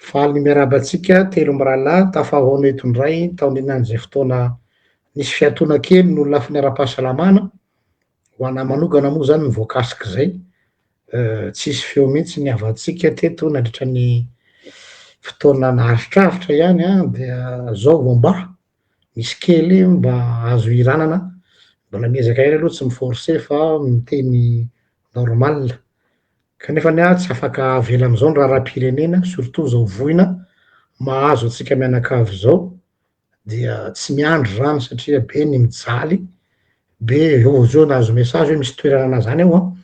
Faly miarabantsika telo amby rahalahy tafahoana eto indray taony inan'izay fotoana nisy fiatoana kely no lafiny ara-pahasalamana ho ana manokana moa zany ny voakasiky zay tsisy feo mihitsy ny havantsika teto nandritra ny fotoana naharitraritra ihany dia zao vomba misy kely mba azo iranana mbola miezaka ela aloha tsy miforcer fa miteny normal kanefa tsy afaka avela am'izao ny raharam-pirenena surtout zao voina mahazo atsika mianakavy zao dia tsy miandry rano satria be ny mijaly be eo nahazo message hoe misy toerana zany ao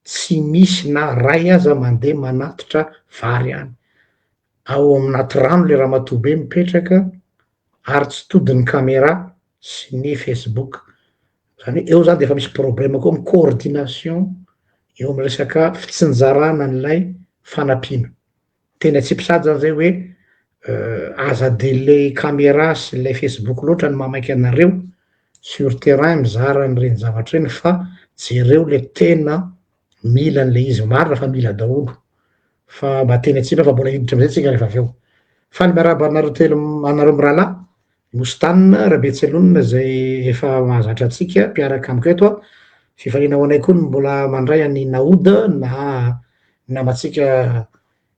tsy misy na ray aza mandeha manatitra vary any ao aminaty rano le ramatoa be mipetraka ary tsy todin'ny caméra sy ny Facebook zany eo zany de efa misy problème koa amin'ny coordination eo amy resaka fitsinjarana an'ilay fanampiana teny atsipy-sady zany zay hoe aza dele caméra sy lay Facebook loatra ny mamaiky anareo sur terrain mizara an'ireny zavatra reny fa jereo le tena mila an'le izy marina fa mila daholo fa mba teny atsipy fa mbola hiditra amizay tsika rehefa aveo faly miarahaba anareo telo anareo amy rahalahy Mostanina Rabetselonina zay efa mahazatra atsika mpiaraka amiko eto fifaliana ho anay koa mbola mandray any Naoda na namatsika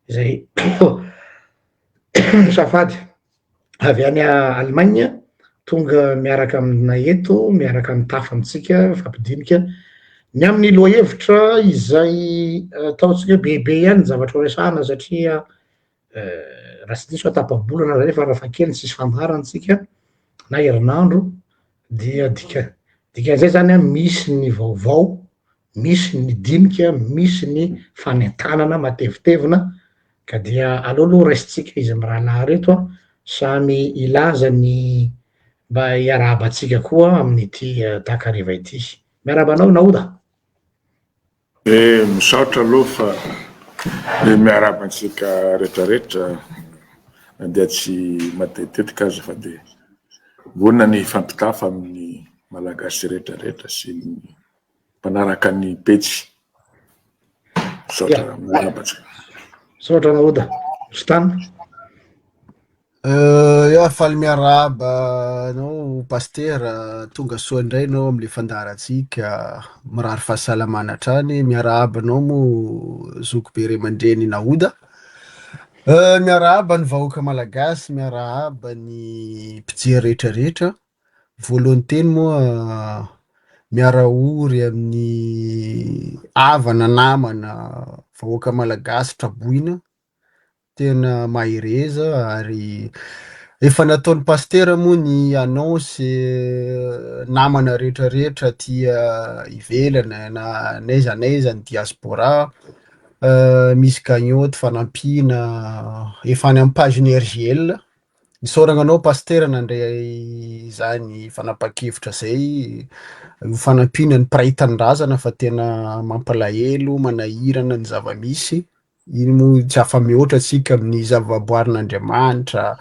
zay safady avy any Allemagne tonga miaraka aminay eto miaraka mitafa amitsika fampidinika ny amin'ny lohahevitra izay ataontsika hoe bebe ihany zavatra resahana satria raha tsy diso tapa-bolana zay fa raha kely tsisy fandaharana tsika na herinandro dia dikan'izay zany misy ny vaovao misy ny dinika misy ny fanentanana matevitevina ka dia aleo aloha raisitsika izy amy rahalahy reto samy ilaza ny mba hiarahabantsika koa amin'ity takariva ity miarahaba anao Naoda misaotra aloha fa miarahabantsika rehetrarehetra andeha tsy matetetika aza fa de vonona ny fampitafa amin'ny malagasy rehetrarehetra sy ny mpanaraka ny petsy misaotra miarahabantsika misaotra Naoda Stana ya faly miarahaba anao pasteur tonga soa indray anao am'le fandaratsika mirary fahasalamana hatrany miarahaba anao mo zoko be ray aman-dreny Naoda miarahaba ny vahoaka malagasy miarahaba ny mpijery rehetrarehetra voalohany teny moa miarahory amin'ny havana namana vahoaka malagasy traboina tena mahireza ary efa nataon'ny pasteur moa ny annonce namana rehetrarehetra tia ivelana na naiza ny diaspora misy cagnotte fanampiana efa any amin'ny pageny RGL nisorana anao pasteur nandray zany fanapa-kevitra zay fanampiana ny mpiray tanindrazana fa tena mampalahelo manahirana ny zava-misy iny moa tsy afa mihoatra atsika amin'ny zavaboarin'Andriamanitra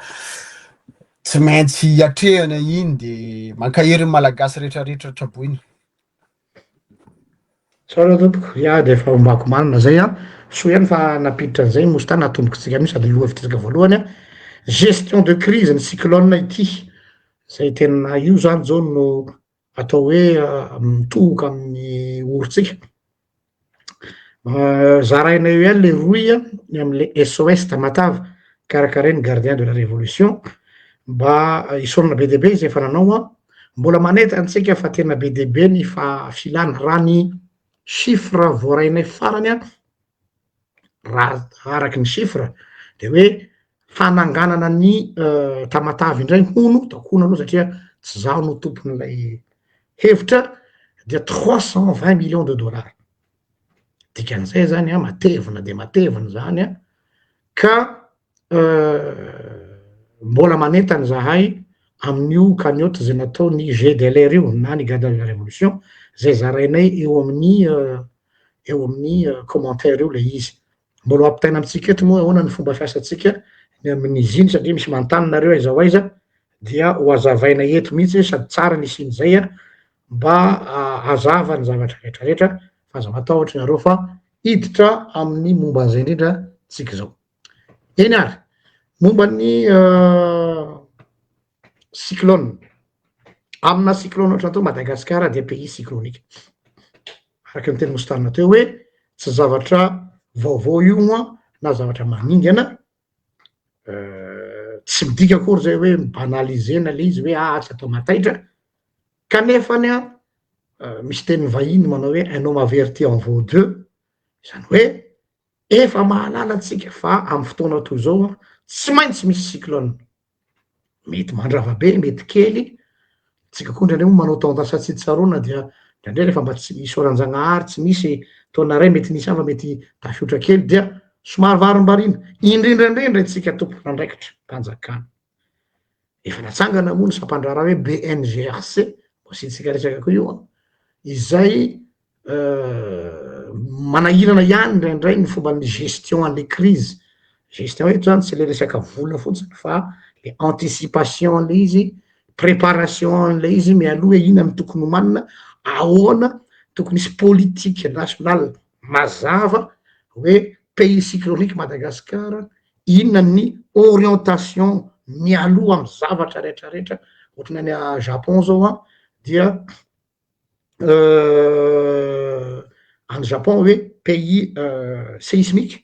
tsy maintsy atrehana iny de mankahery ny malagasy rehetrarehetra traboina tsara tompoko de efa ombako manina zay so ihany fa napiditra an'izay mosy natombokitsika misy sady lohahevitsika voalohany gestion de crise ny cyclone ity zay tena io zany zao no atao hoe mitoboka amin'ny orontsika zaraina eo ihany le roy am'le SOS Tamatave karakareny gardien de la révolution mba isorana be dia be izy efa nanao mbola maneta antsika fa tena be dia be ny filana raha ny chiffre voarainay farany raha araky ny chiffre de hoe fananganana ny Tamatave indray hono takono aloha satria tsy zaho no tompon'ilay hevitra dia 320 millions de dollars dikan'izay zany matevina de matevina zany ka mbola manentany zahay amin'io cagnotte zay natao ny GDLR io na ny gardien de la révolution zay zarainay eo amin'ny commentaire io le izy mbola ampitaina amitsika eto moa ahoana ny fomba fiasantsika ny amin'izy iny satria misy manontany nareo aiza ho aiza dia ho azavaina eto mihitsy sady tsara nisy iny zay mba hazava ny zavatra rehetrarehetra fa aza matahotra nareo fa hiditra amin'ny momba an'izay indrindra tsika zao eny ary momba ny cyclone. Amina cyclone ohatra atao Madagasikara dia pays cyclonique. Araka ny teny mositarina teo hoe tsy zavatra vaovao io moa na zavatra maningana, tsy midika akory zay hoe banalisena le izy hoe tsy atao mataitra, kanefany misy teny vahiny manao hoe un homme averti en vaut deux, zany hoe efa mahalala antsika fa amy fotoana toy zao tsy maintsy misy cyclone, mety mandrava be mety kely, tsika koa ndraindray moa manao tendance tsy tsaroana dia ndraindray rehefa mba tsy misy oran-janahary tsy misy taona ray mety nisy ava mety tafiotra kely dia somary varimbarina, indrindrandrindra tsika tompoko nandraikitra mpanjakana efa natsangana moa ny sampandraraha hoe BNGRC mbo sitsika resaka koa io izay manahirana ihany ndraindray ny fomba ny gestion an'le crise, gestion eto zany tsy le resaka vola fotsiny fa le anticipation le izy, préparation le izy mialoha hoe ina ny tokony homanina, ahoana tokony hisy politique nationale mazava hoe pays cyclonique Madagasikara, inona ny orientation mialoha amy zavatra rehetrarehetra, ohatrany any Japon zao dia any Japon hoe pays séismique,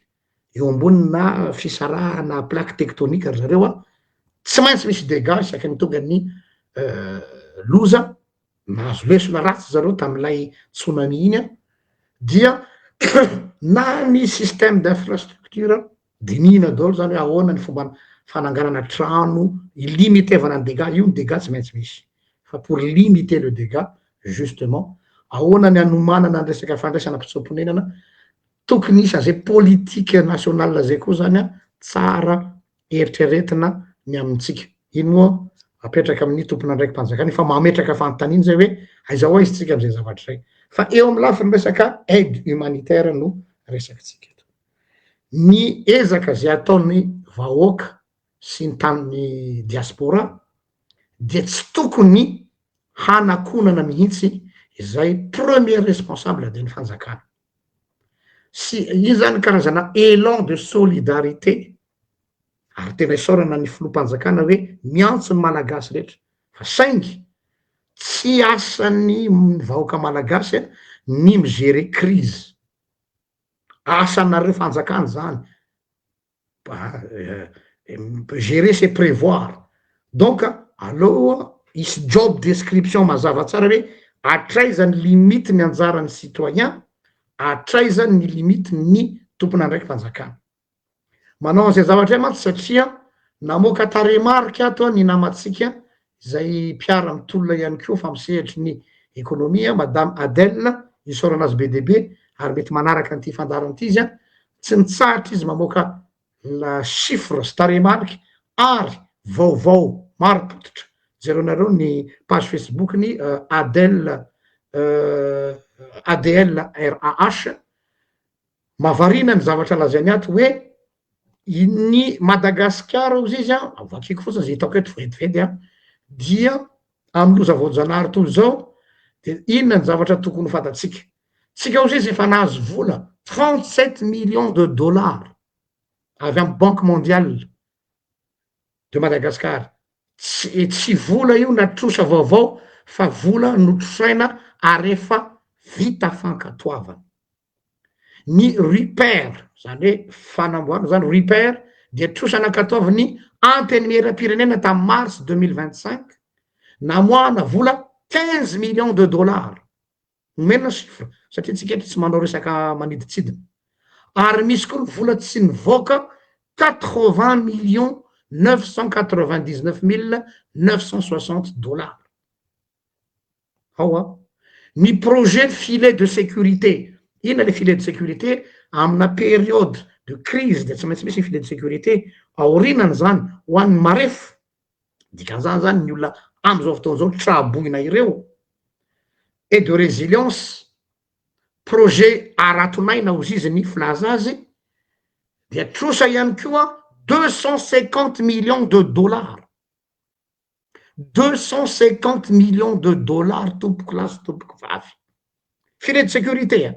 eo ambonina fisarahana plaque tectonique ry zareo tsy maintsy misy dégâts isaky ny tonga ny loza nahazo lesona ratsy zareo tam'ilay tsunami iny dia na ny système d'infrastructure dinihina daholo zany hoe ahoana ny fomba fananganana trano ilimitevana ny dégâts, io ny dégâts tsy maintsy misy fa pour limiter le dégât justement ahoana ny anomanana ny resaka fandraisana mpitsom-ponenana, tokony isa zay politique nationale zay koa zany tsara eritreretina ny amintsika, iny moa apetraka amin'ny tompon'andraiky mpanjakana fa mametraka fanontaniana zay hoe aizao aizy tsika am'izay zavatra zay, fa eo amy lafiny resaka aide humanitaire no resakytsika eto. Ny ezaka zay ataony vahoaka sy ny tamin'ny diaspora dia tsy tokony hanakonana mihitsy izay premier responsable de ny fanjakana, sy iny zany karazana élan de solidarité, ary tena isaorana ny filoham-panjakana hoe miantso ny malagasy rehetra fa saingy tsy asan'ny vahoaka malagasy ny migérer crise, asanareo fanjakana zany gérer c'est prévoir, donc aloha hisy job description mazava tsara hoe hatraiza ny limite ny anjaran'ny citoyen, hatraiza ny limite ny tompon'andraiky mpanjakana, manao an'izay zavatra mantsy satria namoaka taremarika ato ny namatsika zay mpiara mitolona ihany koa fa misehitry ny ekonomia madame Adèle isaorana azy be dia be ary mety manaraka an'ity fandarana ity izy tsy nitsahatra izy mamoaka la chiffre sy taremarika ary vaovao maro potitra, jereo ny page Facebook ny Adèle ADL RAH mavarina ny zavatra lazainy ato hoe ny Madagasikara ozy izy vakiko fotsiny zay hitako eto vedivedy dia amy loza voajanahary toy zao de inona ny zavatra tokony fatatsika, tsika ozy izy efa nahazo vola 37 millions de dollars avy amy banque mondiale de Madagasikara, tsy vola io natrosa vaovao fa vola notrosaina ary efa vita fankatoavana. Ny RIPER zany hoe fanamboarana zany RIPER dia trosanakatoavany antenimieram-pirenena tamin'ny mars 2025 namoahana vola 15 millions de dollars, nomena chiffre satria tsika eto tsy manao resaka maniditsidina, ary misy koa vola tsy nivoaka 80 millions 999 960 dollars. Ao ny projet filet de sécurité, inona le filet de sécurité amina période de crise de tsy maintsy misy filet de sécurité aorinany zany ho an'ny marefo, dikan'izany zany ny olona am'izao fotoana zao traboina ireo, et de résilience, projet aratonaina ozy izy ny filaza azy dia trosa ihany koa 250 millions de dollars, 250 millions de dollars tompoko lasy tompoko vavy, filet de sécurité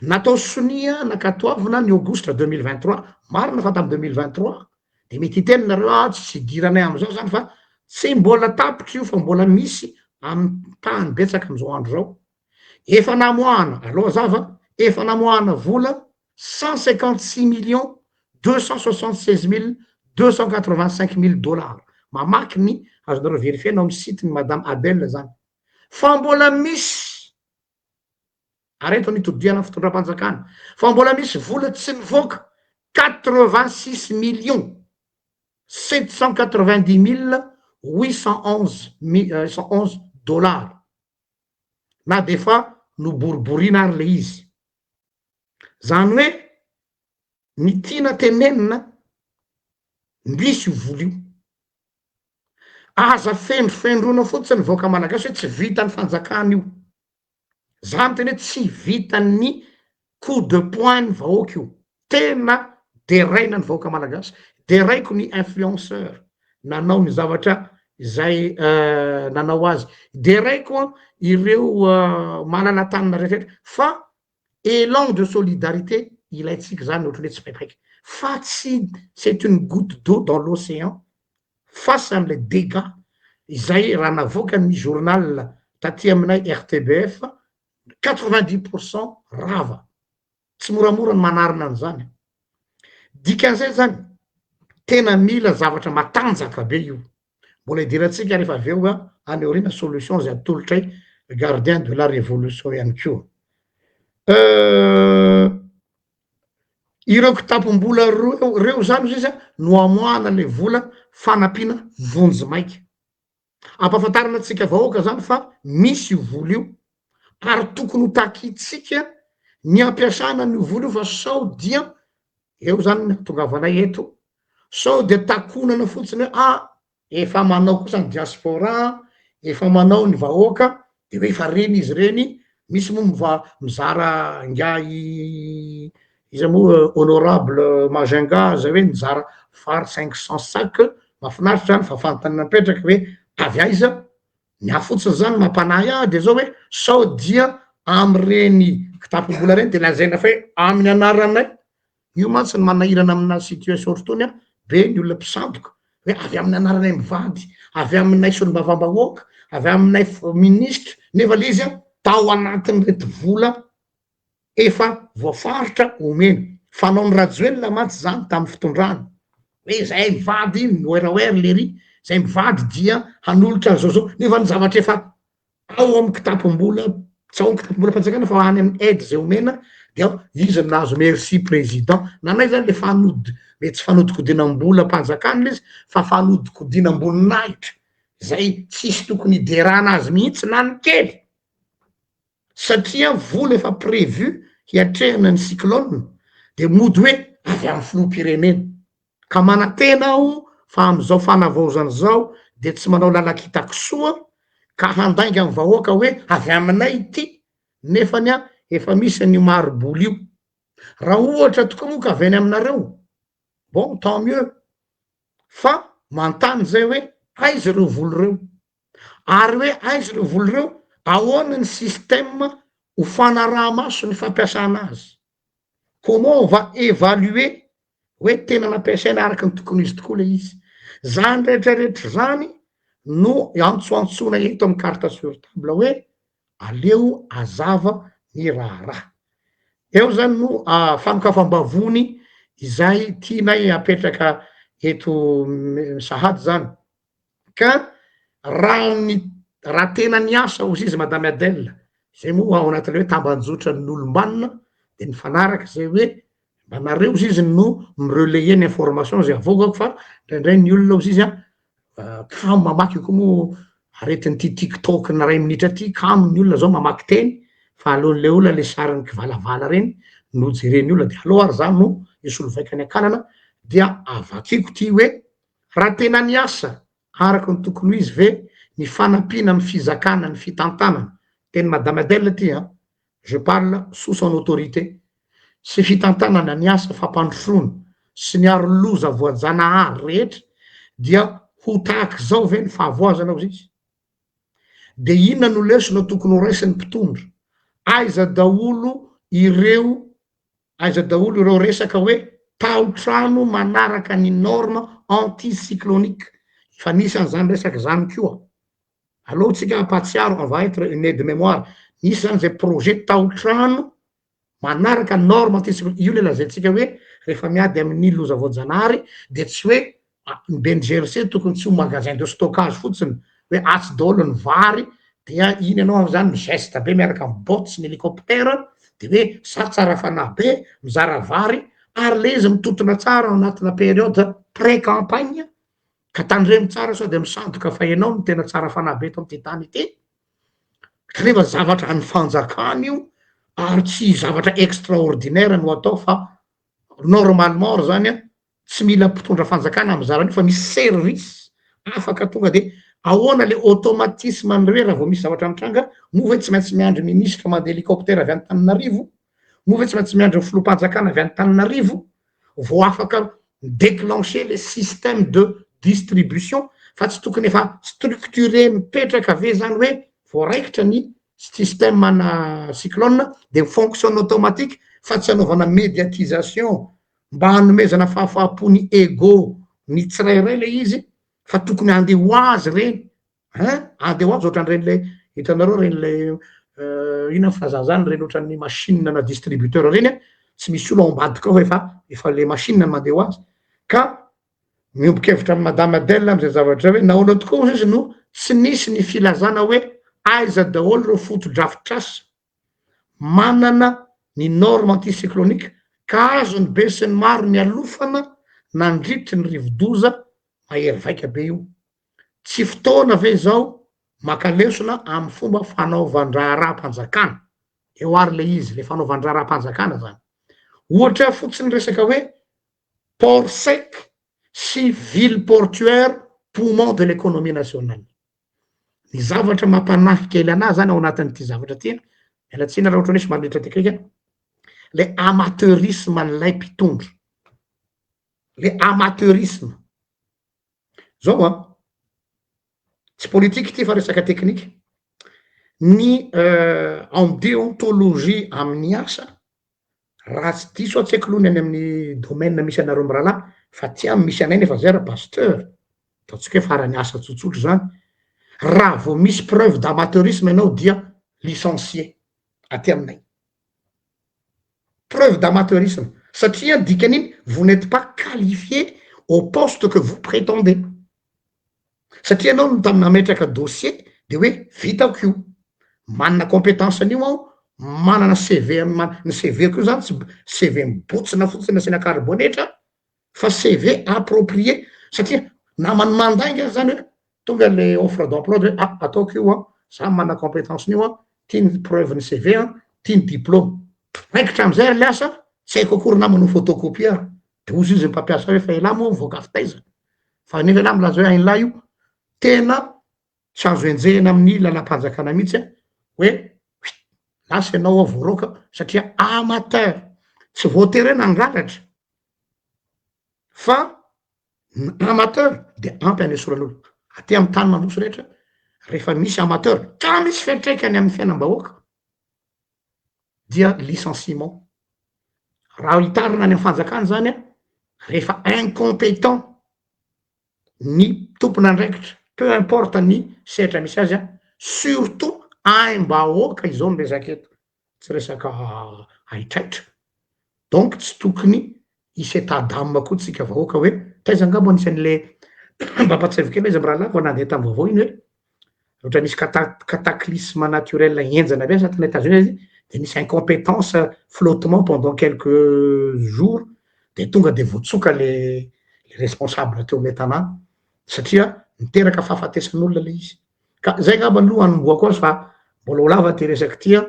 natao sonia nakatoavina ny aogositra 2023, marina fa tamy 2023 de mety iteninareo tsy diranay am'izao zany fa tsy mbola tapitra io fa mbola misy amy tany betsaka am'izao andro zao efa namoahana aloha zava efa namoahana vola 156,276,285,000 mamaky ny azonareo vérifier nao amy site ny madame Adèle zany fa mbola misy areto nitodiana fitondram-panjakana fa mbola misy vola tsy nivoaka 86,790,811 na defa noboriborina ary le izy zany hoe ny tiana tenenina misy vola io aza fendrofendrona fotsiny voaka malagasy hoe tsy vitany fanjakana io zany tena hoe tsy vitany coup de poing ny vahoaka io tena de raina ny vahoaka malagasy de raiko ny influenceur nanao ny zavatra izay nanao azy de raiko ireo malana-tanana rehetrarehetra fa élan de solidarité ilaitsika zany ohatrany hoe tsy paipaiky fa tsy c'est une goutte d'eau dans l'océan face am'le dégâts izay raha navoaka ny journal taty aminay RTBF 90% rava tsy moramora ny manarina an'izany dikan'izay zany tena mila zavatra matanjaka be io mbola idirantsika rehefa avy eo any aoriana solution zay atolotray gardien de la révolution ihany koa ireo kitapom-bola reo zany izy no amoahana le vola fanampiana vonjy maika ampahafantarina antsika vahoaka zany fa misy io vola io ary tokony ho takitsika ny ampiasana ny vola io fa sao dia eo zany ny tongavanay eto sao de takonana fotsiny hoe efa manao kosa ny diaspora efa manao ny vahoaka de hoe efa reny izy reny misy moa mizara ngiay izy moa honorable Majenga zay hoe nizara fary 500 sac mahafinaritra zany fa fantany napetraka hoe avy aiza ny afotsiny zany mampanahy de zao hoe sao dia am'ireny kitapom-bola reny de lazaina fa hoe amin'ny anaranay io mantsy ny manahirana amina situation rotony be ny olona mpisandoka hoe avy amin'ny anaranay mivady avy aminay solombavam-bahoaka avy aminay ministre nefa le izy tao anatin'ny rety vola efa voafaritra omeny fanao ny rajoelina mantsy zany tamin'ny fitondrany hoe zay mivady noeraoery lery zay mivady dia hanolotra zao nefa ny zavatra efa ao amy kitapom-bola tsy ao amy kitapom-bola fanjakana fa any amin'ny aide zay omena de ao izy nazo merci président nanay zany le fanody mety tsy fanodikodinam-bola mpanjakana izy fa fanodikodinam-bolinahitra zay tsisy tokony hiderana azy mihitsy na ny kely satria vola efa prévu hiatrehana ny cyclone de mody hoe avy amin'ny filoham-pirenena ka manantena aho fa am'izao fanavaozany zao de tsy manao lalakitakisoa ka handainga amin'ny vahoaka hoe avy aminay ity nefany efa misy ny maroboly io raha ohatra tokoa moa ka avy any aminareo bon tant mieux fa mantany zay hoe aiza ireo voly reo ary hoe aiza ireo voly reo ahoana ny système ho fanaraha-maso ny fampiasana azy comment on va évaluer hoe tena nampiasaina araka ny tokony izy tokoa le izy zany rehetrarehetra zany no antsoantsona eto amy carte sur table hoe aleo azava ny raharaha eo zany no fanokafam-bavony izay tianay apetraka eto sahady zany ka raha tena niasa ozy izy madame Adèle zay moa ao anatin'le hoe tambanjotra n'olombanina de ny fanaraka zay hoe manareo izy izy no mirelayer ny information zay avokako fa ndraindray ny olona ozy izy kamo mamaky koa moa aretin'ity tiktok na ray minitra ty kamo ny olona zao mamaky teny fa alohan'le olona le sariny kivalavala reny no jereny olona de aloha ary zany no isolovaikany akanana dia avakiko ty hoe raha tena niasa araka ny tokony izy ve ny fanampiana amy fizakana ny fitantanana teny madame Adèle ty je parle sous son autorité sy fitantanana niasa fampandrosoana sy ny aroloza voajanahary rehetra dia ho tahaky zao ve ny fahavoazana ozy izy de inona no lesona tokony ho raisin'ny mpitondra aiza daolo ireo resaka hoe tao-trano manaraka ny norme anticyclonique fa nisan'izany resaky zany koa aloha tsika ampatsiaro on va être une aide mémoire nisy zany zay projet tao-trano manaraka norme anticyclonique io le lazaintsika hoe rehefa miady amin'ny loza voajanahary de tsy hoe ny BNGRC tokony tsy ho magasin de stockage fotsiny hoe atsy daholo ny vary dia iny ianao zany geste be miaraka amin'ny botte sy ny hélicoptère de hoe sa tsara fanahy be mizara vary ary le izy mitotona tsara anatina période pré-campagne ka tandremo tsara sao de misandoka fa ianao no tena tsara fanahy be to amity tany ity kanefa zavatra ny fanjakana io ary tsy zavatra extraordinaire no atao fa normalement zany a tsy mila mpitondra fanjakana amizarany fa misy service afaka tonga de ahoana le automatisme an'ireo raha vao misy zavatra mitranga mova hoe tsy maintsy miandry ministre mandeha hélicoptère avy any Tananarivo mova hoe tsy maintsy miandry filoham-panjakana avy any Tananarivo vao afaka déclencher le système de distribution fa tsy tokony efa structuré mipetraka ave zany hoe voaraikitra ny système ana cyclone de fonctionne automatique fa tsy anaovana médiatisation mba hanomezana fahafaham-pony ego ny tsirairay le izy fa tokony andeha ho azy reny andeha ho azy ohatran'ireny le hitanareo reny le ina filaza zany reny ohatran'ny machine na distributeur reny tsy misy olo ao ambadika ao efa le machine mandeha ho azy ka miombokevitra amin'ny madame Adèle am'izay zavatra hoe nahoana tokoa izy no tsy nisy ny filazana hoe aiza daholo reo foto-drafitr'asa manana ny norme anticyclonique ka azony be sy ny maro ny alofana nandritry ny rivo-doza mahery vaika be io tsy fotoana ve zao maka lesona amin'ny fomba fanaovan-draharam-panjakana eo ary le izy le fanaovan-draharam-panjakana zany ohatra fotsiny resaka hoe port sec sy ville portuaire poumon de l'économie nationale ny zavatra mampanahy kely anazy zany ao anatin'ity zavatra ty mialatsina raha ohatra hoe somary mitra teknika le amateurisme an'ilay mpitondra le amateurisme zao a tsy politique ty fa resaka teknika ny en déontologie amin'ny asa raha tsy diso tsy haiko lohany any amin'ny domaine misy anareo amy rahalahy fa ty amy misy anay nefa zay ra pasteur ataotsika hoe farany asa tsotsotro zany raha vao misy preuve d'amateurisme ianao dia licencié aty aminay preuve d'amateurisme satria dikan'iny vous n'êtes pas qualifié au poste que vous prétendez satria anao no nametraka dossier de hoe vitako io manana compétence an'io aho manana CV ny CV ko zany tsy CV mibotsina fotsiny asiana carbonetra fa CV approprié satria namany mandainga zany hoe tonga le offre d'emploi de ataoko io a za manana compétence n'io a tia ny preuve ny CV a tia ny diplôme raikitra amizay le asa tsy haiko akory namany ho photocopieur de ozy izy mpampiasa hoe fa ela moa mivoaka fitaiza fa nefa ela milaza hoe ain'la io tena tsy azo enjehina amin'ny lalam-panjakana mihitsy hoe lasa ianao voaroka satria amateur tsy voatery hoe nangalatra fa amateur de ampy any esoran'olo aty amy tany mandroso rehetra rehefa misy amateur ka misy fiatraikany amin'ny fiainam-bahoaka dia licenciement raha hitarina any amy fanjakana zany a rehefa incompétent ny tompona andraikitra peu importe ny sehatra misy azy a surtout aim-bahoaka izao no resaka eto tsy resaka aitraitra donc tsy tokony hisy état d'âme koa tsika vahoaka hoe taiza angamba anisan'le mba ampatsavy kely izy amy raha lava nandeha tamy vaovao iny hoe ohatra nisy cataclysme naturel enjana be sa tany États-Unis de nisy incompétence flottement pendant quelques jours de tonga de voatsoka le responsable teo ame tanàna satria miteraka fahafatesan'olona le izy ka zay ngamba aloha anomboako azy fa mbola ho lava ty resaky tia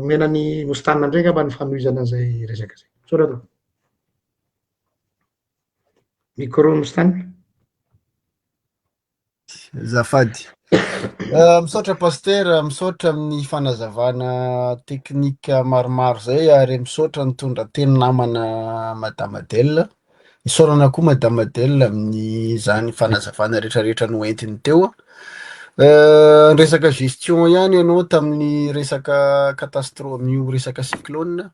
menany mostana ndray ngamba ny fanohizana zay resaka zay soratra micro mostana zafady misaotra pasteur misaotra amin'ny fanazavana teknika maromaro zay ary misaotra nitondra teny namana madame Adèle isaorana koa madame Adèle amin'ny zany fanazavana rehetrarehetra noentiny teo resaka gestion ihany ianao tamin'ny resaka catastrophe resaka cyclone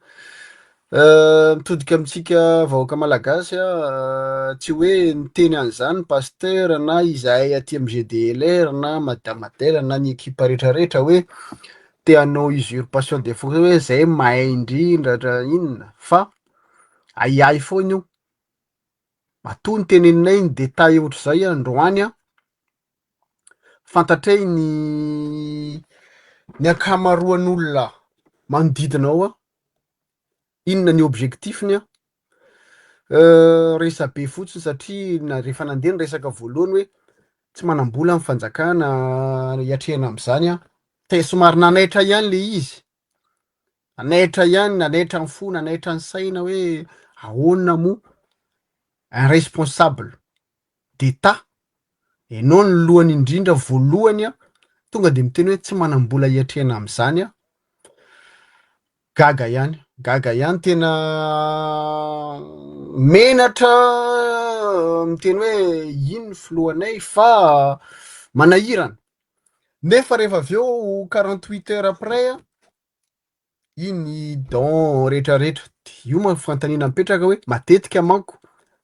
Mitodika amitsika vahoaka malagasy tsy hoe niteny an'izany pasteur na izahay aty amy GDLR na madame Adèle na ny ekipa rehetrarehetra hoe te hanao usurpation de fonction hoe zay mahay indrindra inona fa aiay foana io. Matoa ny teneninay ny détail ohatr'izay androany fantatrey ny ankamaroan'olona manodidina ao inona ny objectifny resabe fotsiny satria rehefa nandeha ny resaka voalohany hoe tsy manam-bola amin'ny fanjakana hiatrehana am'izany te somary nanaitra ihany le izy, nanaitra ihany, nanaitra ny fo, nanaitra ny saina hoe ahoana mo un responsable d'état enao ny lohany indrindra voalohany tonga de miteny hoe tsy manam-bola hiatrehana am'izany gaga ihany tena menatra miteny hoe ino ny filohanay fa manahirana nefa rehefa avy eo 48 heures après iny don rehetrarehetra io fantaniana mipetraka hoe matetika manko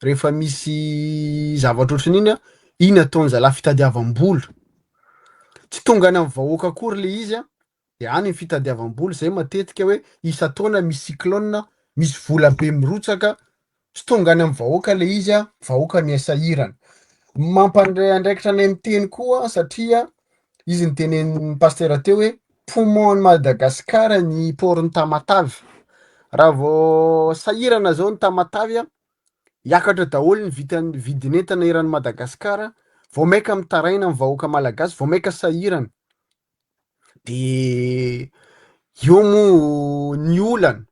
rehefa misy zavatra ohatran'iny iny ataony zalahy fitadiavam-bola tsy tonga any amin'ny vahoaka akory le izy de any ny fitadiavam-bola zay matetika hoe isa-taona misy cyclone misy vola be mirotsaka tsy tonga any amin'ny vahoaka le izy vahoaka miasahirana mampandray andraikitra any amin'ny teny koa satria izy ny tenenin'ny pasteur teo hoe poumon ny Madagasikara ny porony Tamatavy raha vao sahirana zao ny Tamatavy hiakatra daholo ny vidin'entana eran'ny Madagasikara vao maika mitaraina amin'ny vahoaka malagasy vao maika sahirana de io mo ny olana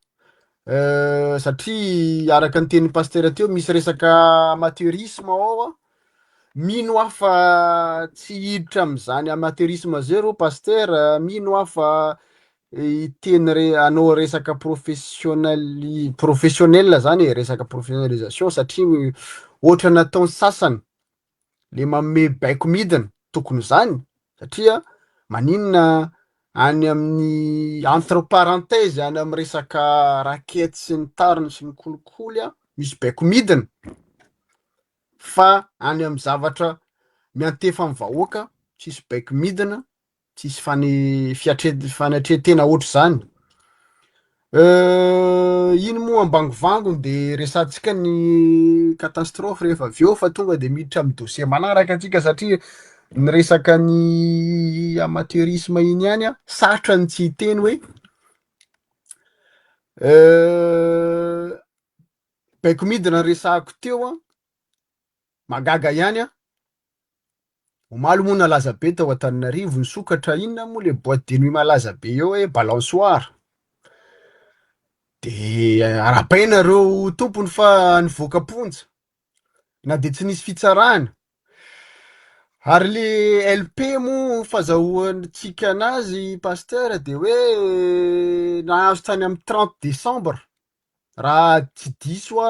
satria araka ny tenin'ny pasteur teo misy resaka amateurisme ao mino afa tsy hiditra am'izany amateurisme zay rô pasteur mino afa teny anao resaka professionnel zany resaka professionnalisation satria ohatra nataony sasany le manome baiko midina tokony zany satria maninona any amin'ny entre parenthèse any amin'ny resaka rakety sy ny tariny sy ny kolikoly misy baiko midina fa any amin'ny zavatra miantefa amin'ny vahoaka tsisy baiko midina tsisy fanatrehatena ohatr' zany iny moa ambangovango de resantsika ny catastrophe rehefa avy eo fa tonga de miditra amin'ny dossier manaraka atsika satria ny resaka ny amateurisme iny ihany sarotra ny tsy hiteny hoe baiko midina resahako teo magaga ihany omaly moa nalaza be tao Antananarivo ny sokatra inona moa le boîte de nuit malaza be eo hoe balançoire de arapaina reo tompony fa nivoaka-ponja na de tsy nisy fitsarana ary le LP mo fazahoantsika anazy pasteur de hoe nahazo tany amin'ny 30 décembre raha tsy diso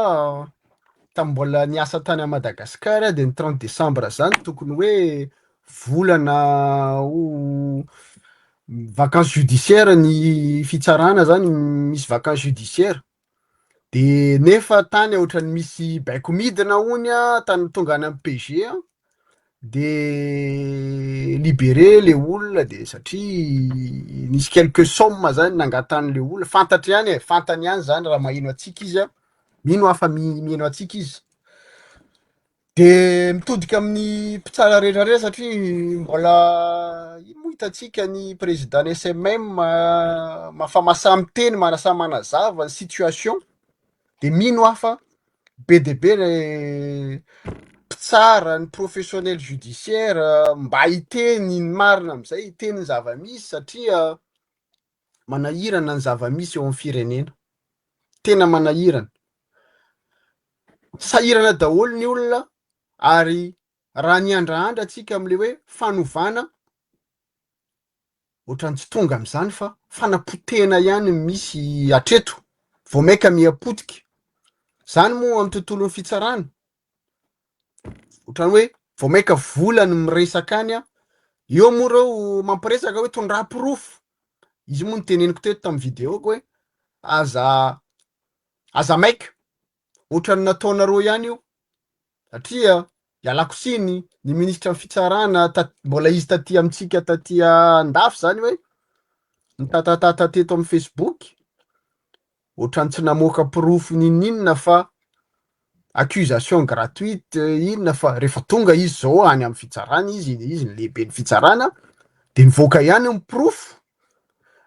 tambola niasa tany a Madagasikara de ny 30 décembre zany tokony hoe volana vacances judiciaire ny fitsarana zany misy vacances judiciaire de nefa tany ohatrany misy baiko midina hony tany tonga any amin'ny PG de libéré le olona de satria nisy quelques sommes zany nangatan'le olona fantany ihany zany raha maheno atsika izy mino afa mieno atsika izy de mitodika amin'ny mpitsara rehetrarehetra satria mbola ino mo hitatsika ny président SMM mafamasamy teny manasa manazava ny situation de mino afa be de be le mpitsara ny professionnel judiciaire mba hiteny ny marina am'izay hiteny ny zava-misy satria manahirana ny zava-misy eo amin'ny firenena tena manahirana sahirana daholo ny olona ary raha niandrahandra atsika am'le hoe fanovana ohatrany tsy tonga am'izany fa fanapotena ihany misy atreto vao maika miapotika zany moa amin'ny tontolon'ny fitsarana ohatrany hoe vao maika volany miresaka any eo moa reo mampiresaka hoe tondram-pirofo izy moa ny teneniko teto tamin'ny videoko hoe aza aza maika ohatrany nataonareo ihany io satria ialako siny ny ministra ny fitsarana mbola izy taty amintsika taty andafy zany hoe nitatatata teto amin'ny Facebook ohatrany tsy namoaka proof ninina fa accusation gratuite inona fa rehefa tonga izy zao any amin'ny fitsarana izy ny lehibe ny fitsarana de nivoaka ihany ny proof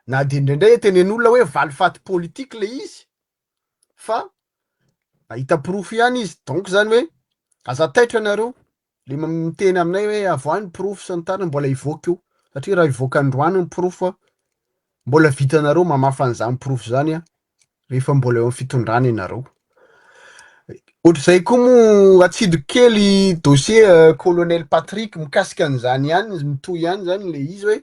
na de indraindray tenen'olona hoe valifaty politique le izy fa ahita proof ihany izy donc zany hoe aza taitra nareo le miteny aminay hoe avoany proof sy ny tariny mbola ivoaka io satria raha ivoaka androany ny proof mbola vitanareo mamafa an'izany proof zany rehefa mbola eo amin'ny fitondrana ianareo. Ohatr'izay koa mo atsidiko kely dossier colonel Patrick mikasika an'izany ihany mitohy ihany zany le izy hoe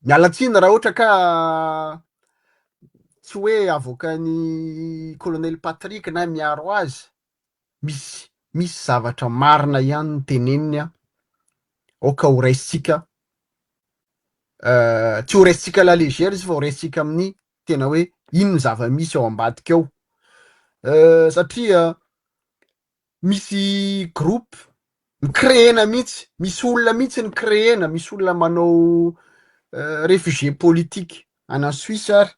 mialatsiny raha ohatra ka tsy hoe avoakan'ny colonel Patrick na miaro azy misy zavatra marina ihany ny teneniny oka ho raisitsika tsy ho raisitsika la légère izy fa ho raisitsika amin'ny tena hoe ino ny zava-misy ao ambadika ao satria misy groupe nycréena mihitsy misy olona mihitsy ny créena misy olona manao réfugié politique ana Suisse ary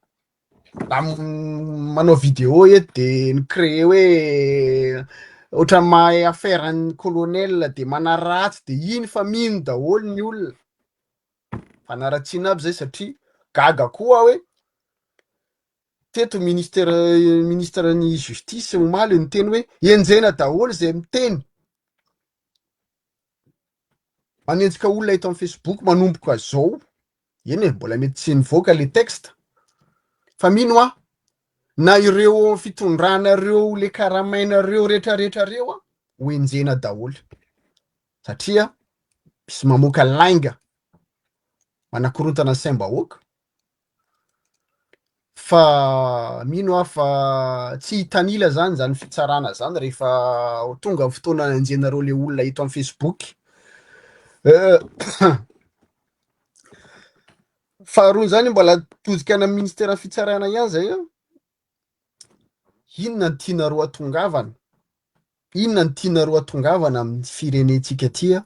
manao vidéo eto de nicréé hoe ohatry mahay affaire ny colonel de manaratsy de iny fa mino daholo ny olona fanaratsiana aby zay satria gaga koa hoe teto ministre ny justice omaly ny teny hoe enjena daholo zay miteny manenjika olona eto amin'ny Facebook manomboka zao eny mbola mety tsy nivoaka le texte fa mino na ireo fitondranareo le karamainareo rehetrarehetrareo ho enjena daholo satria misy mamoaka lainga manakorontana ny saim-bahoaka fa mino fa tsy hitanila zany fitsarana zany rehefa tonga fotoana enjenareo le olona eto amin'ny Facebook faharoa zany mbola tozika ana ministera fitsarana ihany zay inona ny tianareo atongavana inona ny tianareo atongavana amin'ny firenentsika ty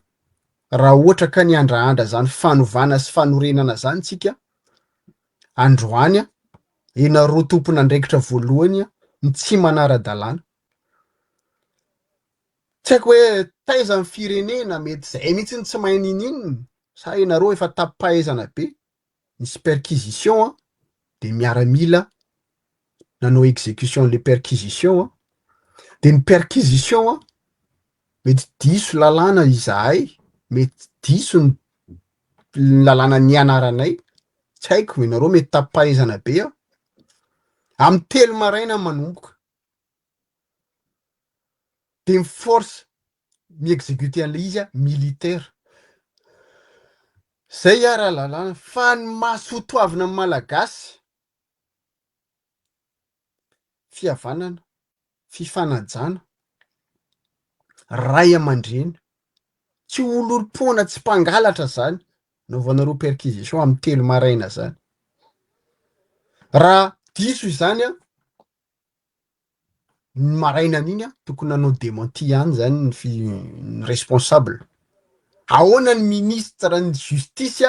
raha ohatra ka ny andrahandra zany fanovana sy fanorenana zany tsika androany enareo tompona andraikitra voalohany ny tsy manara-dalàna tsy haiko hoe taiza ny firenena mety zay mihitsy ny tsy mahay ninino sa enareo efa tapaizana be nisy perquisition de miaramila nanao exécution le perquisition de ny perquisition mety diso lalàna izahay mety diso ny lalàna ny anaranay tsy haiko enareo mety tapaizana be amin'ny telo maraina manomboka de ny force mi-exécuter an'le izy militaire zay raha lalàna fa ny mahasotoavina amin'ny malagasy fihavanana fifanajana ray aman-dreny tsy olom-pona tsy mpangalatra zany naovanareo perquisition amin'ny telo maraina zany raha diso izany ny maraina an'iny tokony nanao démenti ihany zany ny responsable ahoana ny ministre ny justice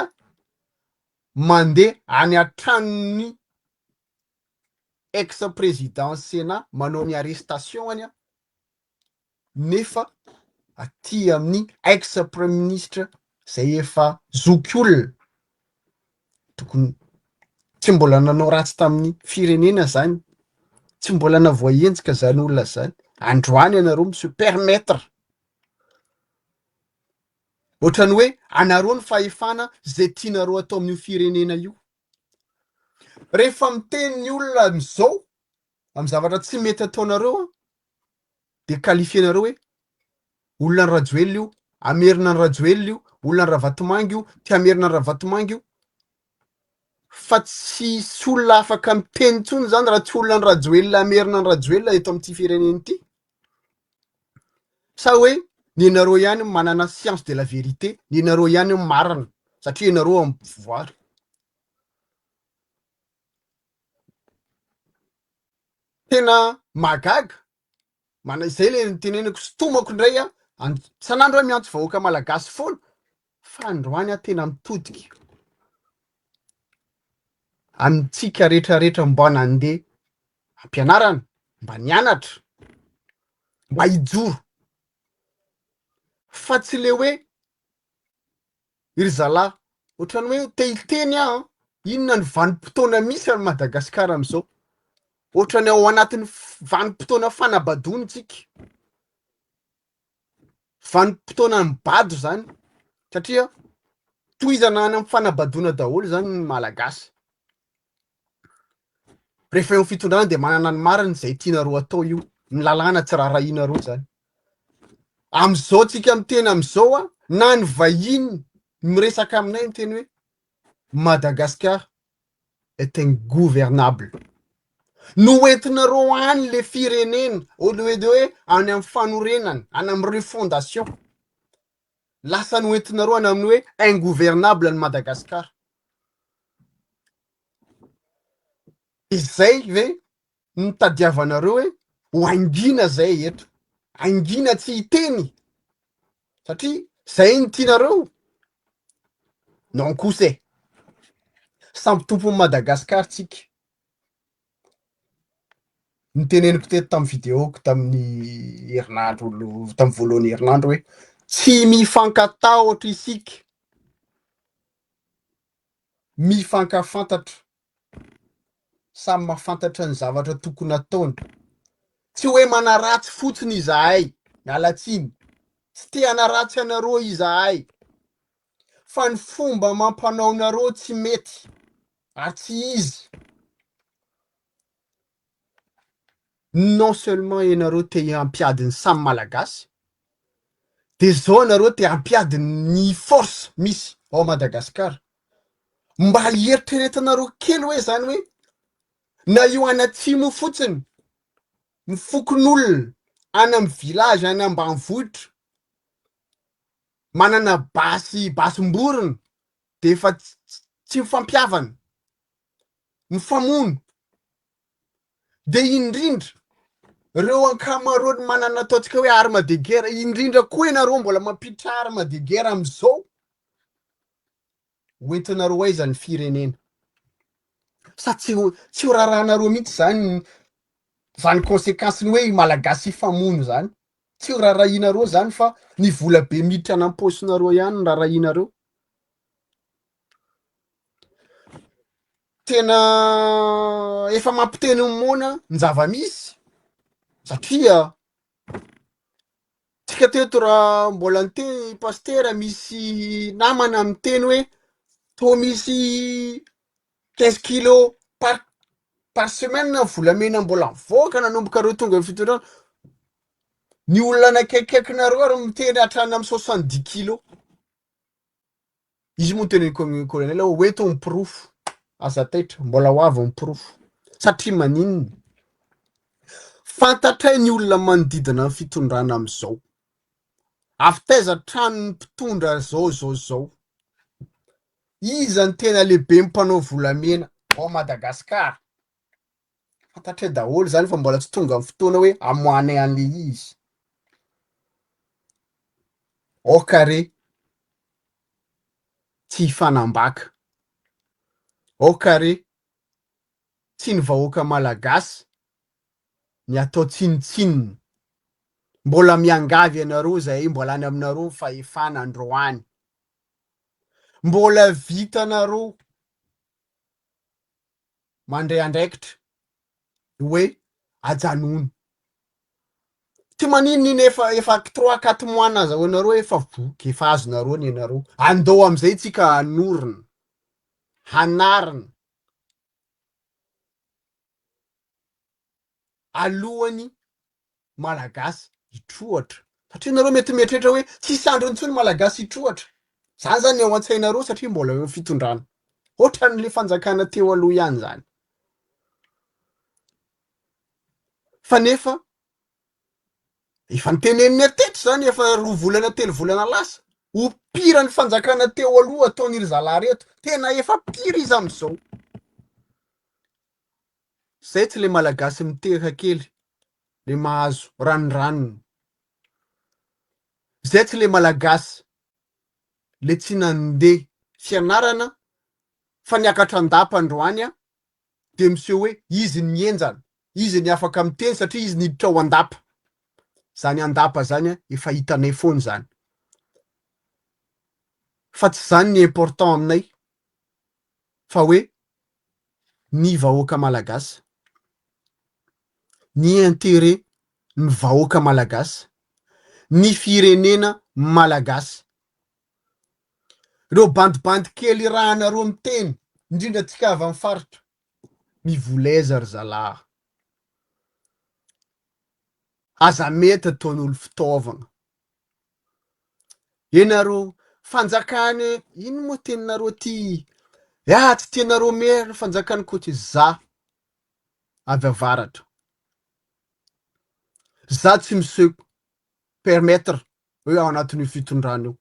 mandeha any antranony ex-président Sénat manao ny arrestation any nefa aty amin'ny ex-premier ministre zay efa zoky olona tokony tsy mbola nanao ratsy tamin'ny firenena zany tsy mbola navoahenjika zany olona zany androany anareo mi se permettre ohatrany hoe anareo ny fahefana zay tianareo atao amin'io firenena io rehefa miteny ny olona am'izao amin'ny zavatra tsy mety ataonareo de qualifienareo hoe olona ny Rajoelina io amerina ny Rajoelina io olona ny Ravatomangy io ty amerina ny Ravatomangy io fa tsy olona afaka miteny tsony zany raha tsy olona ny Rajoelina amerina ny Rajoelina eto amin'ity firenena ity sa hoe ny anareo ihany manana science de la vérité ny anareo ihany marina satria anareo amin'ny pouvoir tena magaga mana izay le teneniko sotomako indray sanandro miantso vahoaka malagasy foana fa androany tena mitodika amitsika rehetrarehetra mba nandeha ampianarana mba nianatra mba hijoro fa tsy le hoe iry zalahy ohatrany hoe te hiteny inona ny vanim-potoana misy any Madagasikara am'izao ohatrany ao anatin'ny vanim-potoana fanabadonitsika vanim-potoana ny bado zany satria tohizana any amin'ny fanabadona daholo zany ny malagasy rehefa eo fitondrana dia manana ny mariny izay tianareo atao io ny lalàna tsy raharahianareo zany am'izao tsika miteny am'izao na ny vahiny miresaka aminay miteny hoe Madagascar est ingouvernable noentinareo any le firenena au lieu de hoe any amin'ny fanorenany any amin'ny refondation lasa noentinareo any amin'ny hoe ingouvernable ny Madagascar izay ve nitadiavanareo hoe ho angina zay eto angina tsy hiteny satria zay ny tianareo non kosa samby tompon'ny Madagasikara tsika niteneniko teto tamin'ny videoko tamin'ny herinandro tamin'ny voalohany herinandro hoe tsy mifankatahotra isika mifankafantatra samy mahafantatra ny zavatra tokony ataony tsy hoe manaratsy fotsiny izahay mialatsiny tsy te hanaratsy anareo izahay fa ny fomba mampanaonareo tsy mety ary tsy izy non seulement ianareo te hampiadiny samy malagasy de zao nareo te hampiadiny ny force misy ao Madagasikara mba hieritreretanareo kely hoe zany hoe na io any atsimo fotsiny mifokon'olona any amin'ny village any ambanivohitra manana basim-borona de efa tsy mifampiavana mifamono de indrindra reo ankamaroany manana ataontsika hoe arme de guerre indrindra koa ianareo mbola mampiditra arme de guerre am'izao hoentinareo aiza ny firenena sa tsy ho rarahanareo mihitsy zany conséquence-ny hoe malagasy ifamono zany tsy ho rarahinareo zany fa ny vola be miditra anam-posinareo ihany ny rarahinareo tena efa mampiteny mona ny zava-misy satria tsika teto raha mbola niteny pastera misy namana miteny hoe to misy 15 kilos par semaine volamena mbola mivoaka nanomboka reo tonga fitondrana ny olona anakaikinareo ary miteny hatrany amin'ny 70 kilos izy moa teny colonel hoeto mipirofo aza taitra mbola ho avy mipirofo satria maninona fantatray ny olona manodidina ny fitondrana am'izao avy taiza trano ny mpitondra zao iza ny tena lehibe mpanao volamena ao Madagasikara fantatray daholo zany fa mbola tsy tonga amin'ny fotoana hoe amoanay an'le izy okare tsy hifanambaka okare tsy ny vahoaka malagasy ny atao tsinitsininy mbola miangavy ianareo zay mbola any aminareo fahefana androany mbola vitanareo mandray andraikitra hoe ajanony ty maninona efa 3-4 mois nazahoanareo efa voky efa azonareo ny ianareo andao am'izay tsika hanorina hanarina alohany malagasy hitrohatra satria nareo mety mietrehitra hoe tsisy andro intsony malagasy hitrohatra zany zany ao an-tsainareo satria mbola eo fitondrana ohatran'le fanjakana teo aloha ihany zany fa nefa efa niteneniny ateto zany efa 2 volana 3 volana lasa ho pira ny fanjakana teo aloha ataon'iry zalahy reto tena efa pira izy am'izao Zay tsy le malagasy mitehaka kely, le mahazo ranoranony. Zay tsy le malagasy le tsy nandeha fianarana fa niakatra andapa androany de miseho hoe izy nienjana, izy ny afaka miteny satria izy niditra ao andapa. Zany andapa zany efa hitanay foana zany. Fa tsy zany ny important aminay fa hoe ny vahoaka malagasy, ny intérêt ny vahoaka malagasy, ny firenena malagasy. Reo bandibandy kely rahanareo miteny, indrindra tsika avy amin'ny faritra, mivoleza ry zalahy. Aza mety ataon'olo fitaovana. Ianareo fanjakany, ino moa teninareo ty? Tsy tianareo me fanjakany koty za avy avaratra. Za tsy miseho permettre hoe ao anatin'io fitondrana io.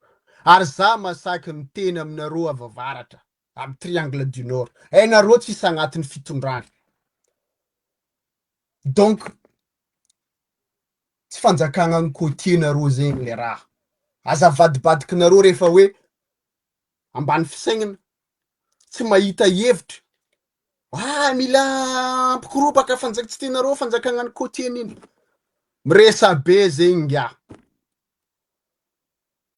Ary za masaky miteny aminareo avy avaratra, amin'ny triangle du nord. Hainareo tsisy agnatin'ny fitondrana. Donc, tsy fanjakana ny côté nareo zegny le raha. Aza vadibadikinareo rehefa hoe ambany fisainana, tsy mahita hevitra. Mila ampikorobaka tsy tianareo fanjakana ny côté niny. Miresa be zegny ngia.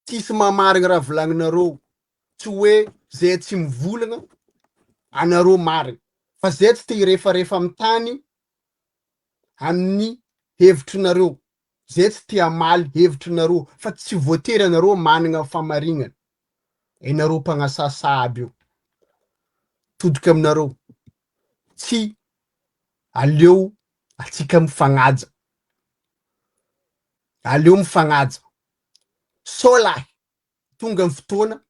Tsisy mamarigna raha volagninareo. Tsy hoe zay tsy mivolagna, anareo marigna. Fa zay tsy te hirefarefa amin'ny tany amin'ny hevitrinareo. Zay tsy te hamaly hevitrinareo. Fa tsy voatery anareo manana famarinana. Hainareo mpagnasasa aby io. Todika aminareo. Tsy aleo atsika mifagnaja. Aleo mifagnaja. Sao lahy, tonga ny fotoana,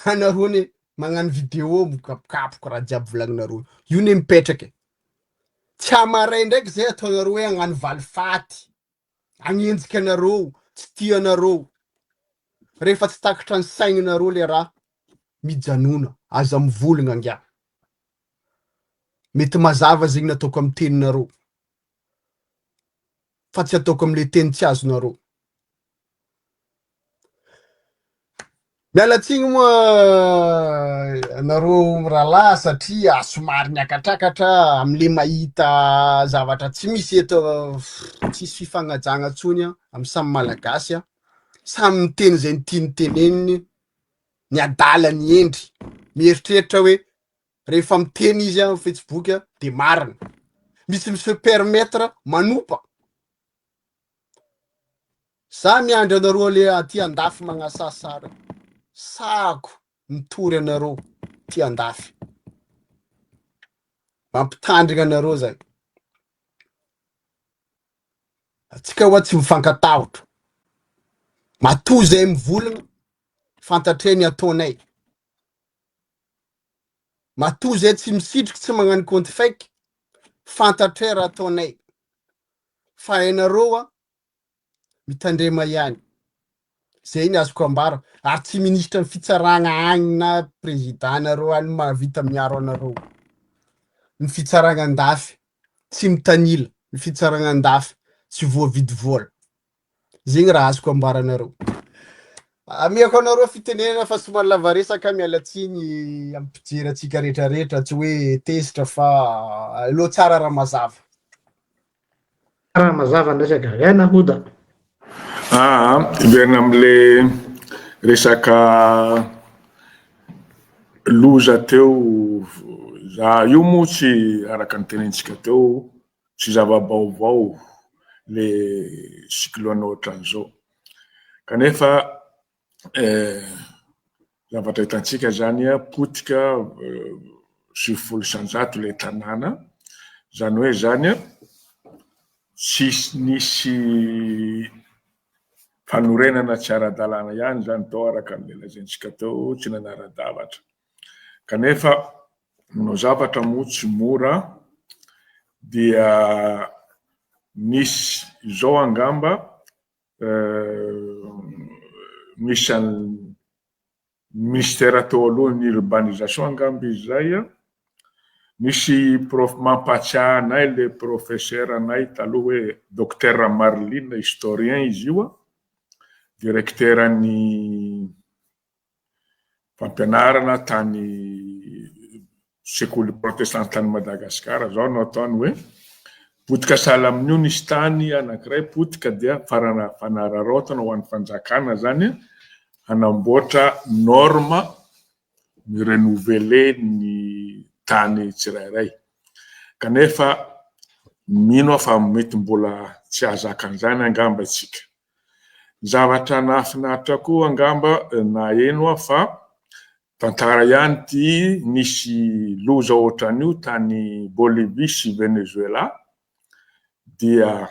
anareo ne magnano vidéo mikapokapoka raha jiaby volagninareo. Io ne mipetraka. Tsy amaray ndraiky zay ataonareo hoe hagnano valifaty. Hagnenjika anareo, tsy tianareo. Rehefa tsy takatra ny saigninareo le raha, mijanona, aza mivolagna ngia. Mety mazava zegny nataoko amin'ny teninareo. Fa tsy ataoko amin'le teny tsy azonareo. Mialatsigny moa anareo rahalahy satria somary niakatrакatra am'le mahita zavatra tsy misy eto, tsisy fifagnajagna tsony amin'ny samy malagasy. Samy miteny zay ny tiany teneniny, ny adala ny endry. Mieritreritra hoe rehefa miteny izy amin'ny Facebook de marina. Misy se permettre manopa. Sa miandry anareo le aty andafy magnasasara. Sako mitory anareo ty andafy. Mampitandrina anareo zay. Atsika hoa tsy mifankatahotra. Matoa zay mivolagna, fantatreny ataonay. Matoa zay tsy misitriky tsy magnano compte fake, fantatray raha ataonay. Fa hainareo mitandrema ihany. Zay ny azoko ambara. Ary tsy minisitra ny fitsaragna agny na présidentareo any mahavita miaro anareo. Ny fitsaragna andafy tsy mitanila. Ny fitsaragna andafy tsy voavidy vola. Zegny raha azoko ambaranareo. Amiako anareo fitenenana fa somary lavaresaka, mialatsigny amin'ny mpijery atsika rehetrarehetra, tsy hoe tesitra fa aleo tsara raha mazava. Raha mazava ndraisaky gaina hoda. Iverina am'le resaka loza teo, za io moa tsy araka ny tenentsika teo, tsy zava-baovao le cyclone ohatran'izao. Kanefa zavatra hitantsika zany potika 70 le tanàna, zany hoe zany tsisy nisy fanorenana tsy ara-dalàna ihany zany tao araka ny lazaintsika teo, tsy nanara-davatra. Kanefa no zavatra moa tsy mora dia misy zao angamba misy ministère teo alohan'ny urbanisation angamba izy zay, misy mampatsiahy anay le professeur anay taloha hoe docteur Marline, historien izy io, directeuran'ny fampianarana tany sekoly protestante tany Madagasikara. Zao no ataony hoe potika sahala amin'io nisy tany anankiray potika dia fanararaotana ho an'ny fanjakana zany hanamboatra norme renouveler ny tany tsirairay. Kanefa mino fa mety mbola tsy azaka an'izany angamba tsika. Zavatra nahafinaritra koa angamba na eno fa tantara ihany ty nisy loza ohatran'io tany Bolivie sy Venezuela dia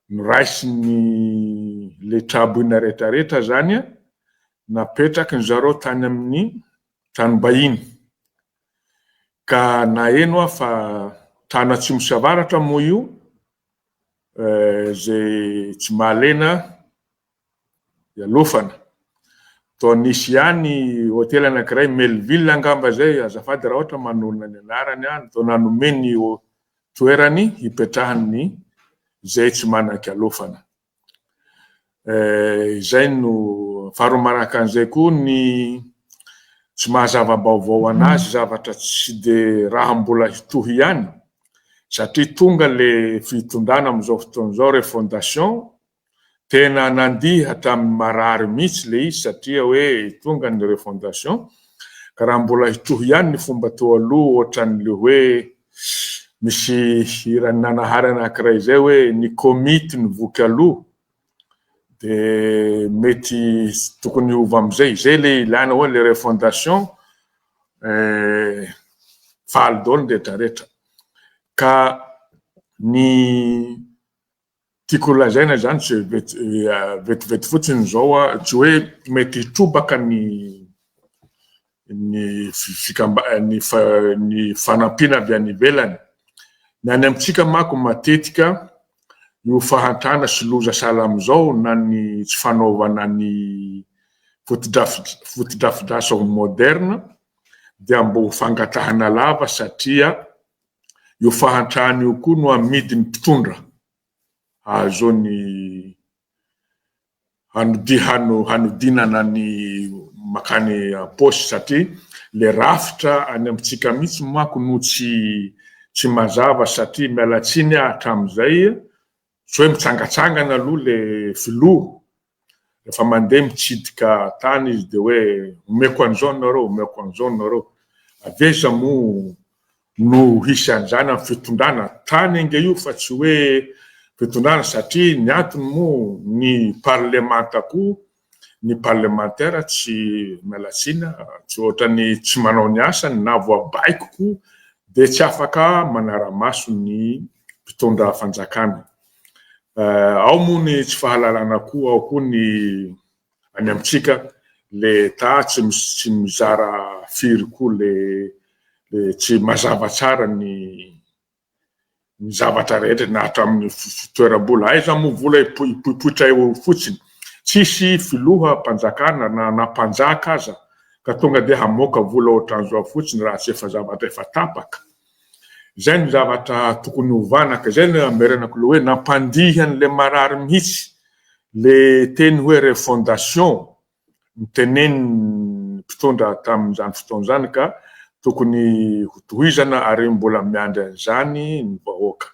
noraisiny le traboina rehetrarehetra zany napetraky ny zareo tany amin'ny tranom-bahiny. Ka na eno fa tany Atsimo sy Avaratra moa io zay tsy mahalena ialofana. Toa nisy ihany hôtely anankiray Melville angamba zay, azafady raha ohatra manolana ny anarany any, toa nanome ny toerany hipetrahany zay tsy manan-kialofana. Zay no faharoa manaraka an'izay koa ny tsy mahazava-baovao anazy zavatra tsy de raha mbola hitohy ihany, satria tonga le fitondrana amin'izao fotoan'izao refondation tena nandiha tamin'ny marary mihitsy le izy satria hoe tonga ny refondation ka raha mbola hitohy ihany ny fomba teo aloha ohatran'le hoe misy hirany nanahary anankiray zay hoe ny komity nivoky aloha de mety tokony ova am'izay zay le ilana hoe le refondation faly daholo rehetrarehetra. Ka ny tiako lazaina zany tsy vetivety fotsiny zao tsy hoe mety hitrobaka ny fanampiana avy any ivelany. Ny any amintsika manko matetika io fahantrana sy loza sahala am'izao na ny tsy fanaovana ny fotodrafitrasa moderne dia mbo fangatahana lava satria io fahantrana io koa no amidin'ny mpitondra azo ny hanodinana ny makany aposy satria le rafitra any amintsika mihitsy manko no tsy mazava satria mialatsiny hatram'izay tsy hoe mitsangatsangana aloha le filoha rehefa mandeha mitsidika tany izy de hoe omeko an'izao nareo aveza moa no hisy an'izany amin'ny fitondrana tany ange io fa tsy hoe fitondrana satria ny antony moa ny parlementaire tsy mialatsiny tsy ohatrany tsy manao ny asany na voabaikoko de tsy afaka manara-maso ny mpitondra fanjakana. Ao moa ny tsy fahalalana koa, ao koa ny any amintsika le tsy mizara firy koa le tsy mazava tsara ny zavatra rehetra na hatramin'ny fitoeram-bola. Aiza moa vola hipoitra eo fotsiny, tsisy filoha mpanjakana na mpanjaka aza ka tonga de hamoaka vola ohatran'izao fotsiny raha tsy efa zavatra efa tapaka. Zay ny zavatra tokony hovanaka, zay ny ameranako le hoe nampandihany marary mihitsy le teny hoe refondation miteneny mpitondra tamin'izany fotoan'izany ka tokony hotohizana ary mbola miandry an'izany ny vahoaka.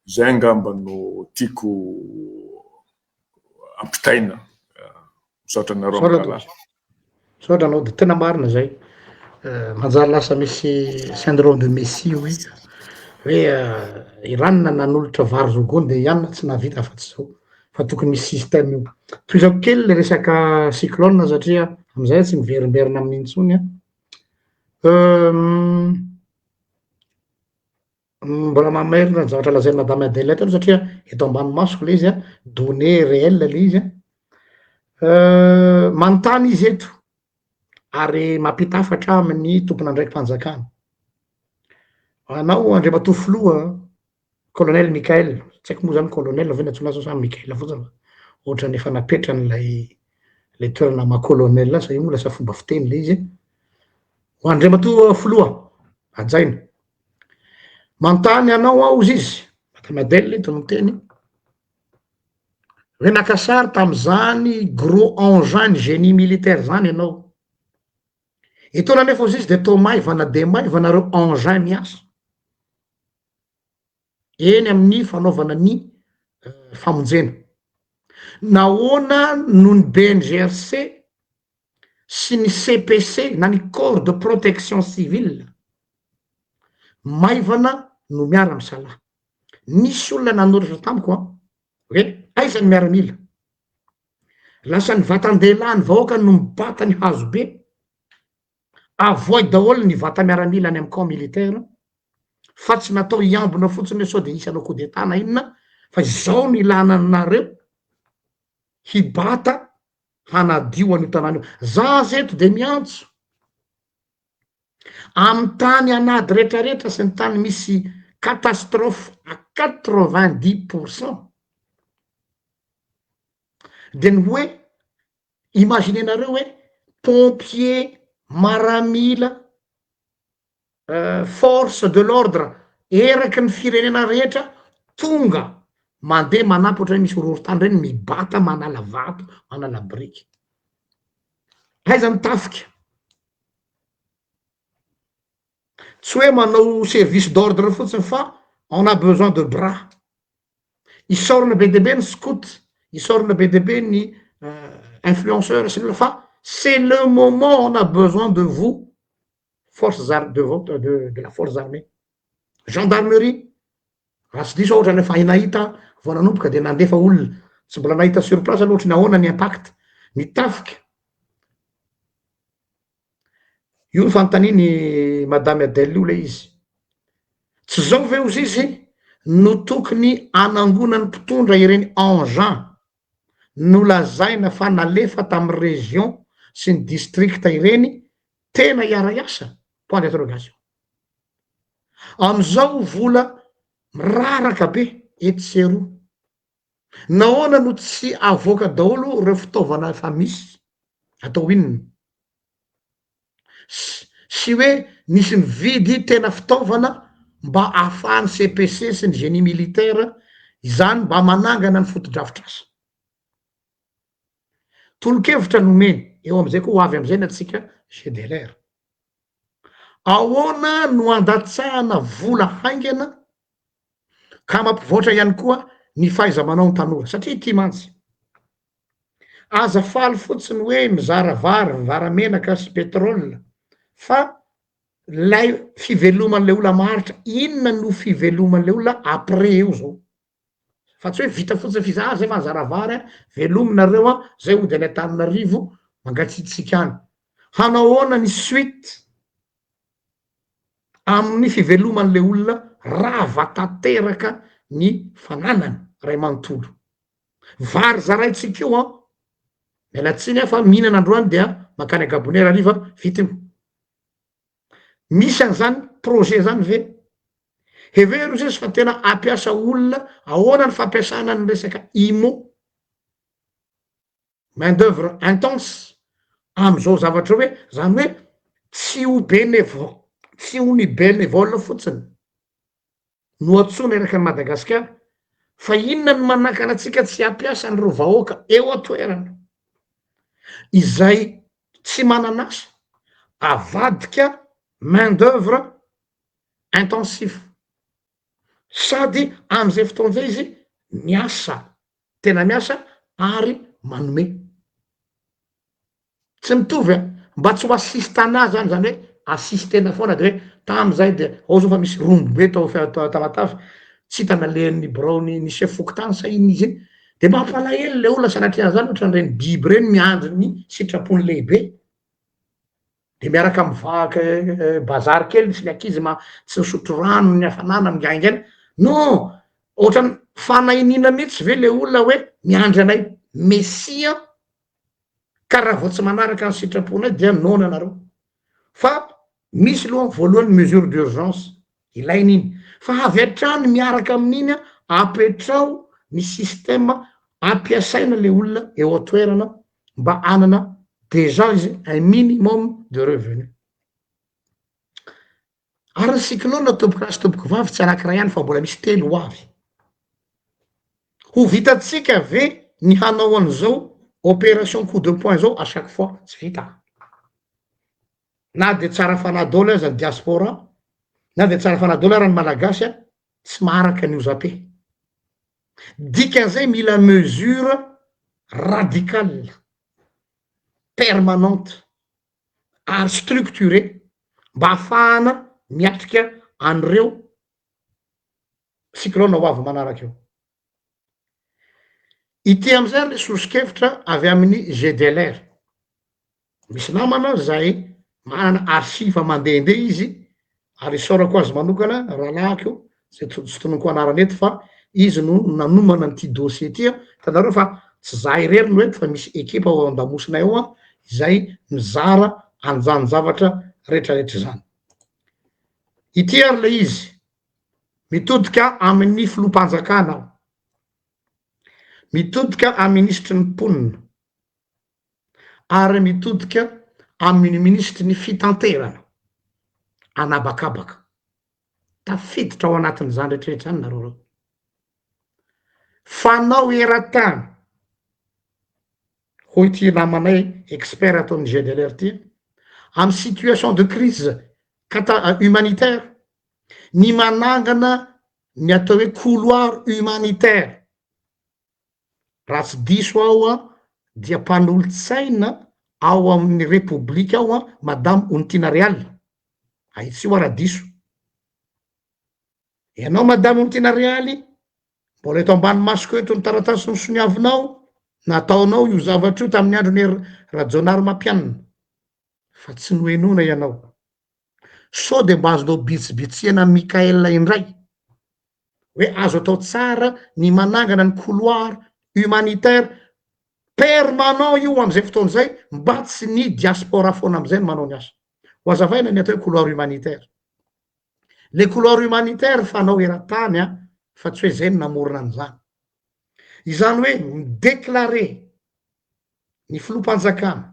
Zay angamba no tiako ampitaina. Misaotra nareo amin'ala. Misaotra anao, de tena marina zay. Manjary lasa misy syndrome de Messie hoe iranina nanolotra vary zogony de ianona tsy navita fa tsy zao, fa tokony misy système io. Toizako kely le resaka cyclone satria amizay tsy miverimberina amin'iny intsony. Mbola mamerina zavatra lazainy madame Adèle telo satria eto ambanomasoko le izy données réelles le izy manontany izy eto ary mampitafatra amin'ny tompona andraiky mpanjakana. Anao Andriamatoa filoha colonel Mikael, tsy haiko moa zany colonel ve natsoina azy sa Mikael fotsiny, ohatrany efa napetrany le toerana ma colonel sa io moa lasa fomba fiteny le izy. Andriamatoa filoha ajaina mantany anao ao izy Madele tony teny hoe nakasary tam'izany gros engin génie militaire zany ianao itona nefa izy de to maivana de maivanareo engin miasa eny amin'ny fanaovana ny famonjena nahoana noho ny BNGRC sy ny CPC na ny corps de protection civile maivana no miara misalaha nisy olona nanoratra tamiko hoe aiza ny miaramila lasa ny vatan-dehilahy ny vahoaka no mibata ny hazo be avoid daholo ny vata miaramila any amin'ny camp militaire fa tsy natao iambona fotsiny sao de isy anao coup d'état na inona fa izao ny ilana anareo hibata hanadio an'io tanàna io za zeto de miantso amy tany anady rehetrarehetra sy ny tany misy catastrophe à 90% de ny hoe imaginenareo hoe pompier maramila force de l'ordre eraky ny firenena rehetra tonga mandeha manampy ohatry misy horohorontany reny mibata manala vato manala briky aiza mitafika tsy hoe manao service d'ordre fotsiny fa on a besoin de bras isorona be debe ny scout isorona be debe ny influenceur sy fa c'est le moment on a besoin de vous forces de la force armée gendarmerie raha tsy diso ohatra nefa nahita vao nanomboka de nandefa olona tsy mbola nahita sur place aloha ohatry nahoana ny impact nitafika io ny fanotaniny madame Adèle io le izy tsy zao ve ozy izy no tokony anangonany mpitondra ireny engin nolazaina fa nalefa tamy région sy ny district ireny tena iara-iasa point d'interrogation amizao vola miraraka be etseroa nahoana no tsy avoaka daholo reo fitaovana efa misy atao inona sy hoe nisy mividy tena fitaovana mba ahafahany CPC sy ny génie militaire izany mba manangana ny fotodrafitrasa tolo-kevitra nomeny eo amizay koa ho avy amizay ny atsika GDLR ahoana no andatsahana vola haingana ka mampivoatra ihany koa ny faiza manao ny tanora satria ty mantsy aza faly fotsiny hoe mizara vary varamenaka sy pétrole fa lay fiveloman'le ola maritra inona no fiveloman'le ola après eo zao fa tsy hoe vita fotsiny fiza zay fa nizara vary velominareo zay ody any Antananarivo mangatsitsika any hanahoana ny suite amin'ny fiveloman'le olona raha vatateraka ny fananany ray manontolo vary zaraitsika io mialatsiny fa mihinana androany dia makany Gabonera ariva vita misy an'izany projet zany ve heveryo izy fa tena ampiasa olona ahoana ny fampiasana ny resaka IMO main d'œuvre intense amizao zavatra hoe zany hoe tsy ho bénévole tsy ho ny bénévole fotsiny no atsona eraky ny Madagasikara fa inona ny manakana atsika tsy ampiasa ny ro vahoaka eo atoerana izay tsy mananasa avadika main d'œuvre intensif sady amizay fotoanzay izy miasa tena miasa ary manome tsy mitovy mba tsy ho assistana zany zany hoe assistena foana de hoe tamizay de ao zao fa misy rombobe tao tamatavy tsy hitanalehan'ny braony ny chef fokontany sa iny izy iny de mampalahelo le olona sanatria zany ohatra nyreny biby reny miandry ny sitrapony lehibe de miaraka mivaka bazary kely sy le akizy tsy misotro rano ny hafanana migaingaina non ohatrany fanahinina mihitsy ve le olona hoe miandry anay mesia ka raha vao tsy manaraka ny sitrapony dia nona anareo fa misy loha voalohany mesure d'urgence ilaina iny fa avy hatrany miaraka amin'iny apetrao ny système ampiasaina le olona eo atoerana mba anana déjà izy un minimum de revenu Ary ny cyclone tompoko rasy tompoko vavy tsy anankiray ihany fa mbola misy 3 ho avy. Ho vitatsika ve ny hanao an'izao opération coup de poing zao à chaque fois? Tsy vita. Na de tsara fanadôla aza ny diaspora, na de tsara fanadôla raha ny malagasy, tsy maharaka an'io zape. Dikan'izay mila mesure radicale, permanente, ary structurée mba ahafahana miatrika an'ireo cyclone ho avy manaraka eo. Ity am'izay le sosokevitra avy amin'ny GDLR. Misy namana zay manana archive mandehandeha izy, ary isaorako azy manokana rahalahiko zay tsy tononoko anarany eto fa izy no nanomana an'ity dossier ty. Hitanareo fa tsy zahay irery no eto fa misy ekipa ao an-damosina eo izay mizara an'izany zavatra rehetrarehetra zany. Ity ary le izy mitodika amin'ny filoham-panjakana aho, mitodika amin'ny ministry ny mponina, ary mitodika amin'ny ministry ny fitanterana anabakabaka. Tafiditra ao anatin'izany rehetrarehetra zany nareo reo. Fanao eran-tany hoy ity namanay expert atao amin'ny GDLR ty, amin'ny situation de crise humanitaire, ny manangana ny atao hoe couloir humanitaire. Raha tsy diso ao dia mpanolotsaina ao amin'ny repoblika ao Madame Ontina Real. Aitsy io raha diso. Ianao Madame Ontina Real, mbola eto ambany masoko eto ny taratasy ny soniavinao, nataonao io zavatra io tamin'ny andron'ny Rajonary Mampianina, fa tsy nohenona ianao. Sao de mba azonao bitsibitsihana Mikaela indray hoe azo atao tsara ny manangana ny couloir humanitaire permanent io am'izay fotoana zay, mba tsy ny diaspora foana am'izay no manao ny asa. Ho azavaina ny atao hoe couloir humanitaire. Le couloir humanitaire fanao eran-tany fa tsy hoe zay no namorona an'izany. Izany hoe midéclaré ny filoham-panjakana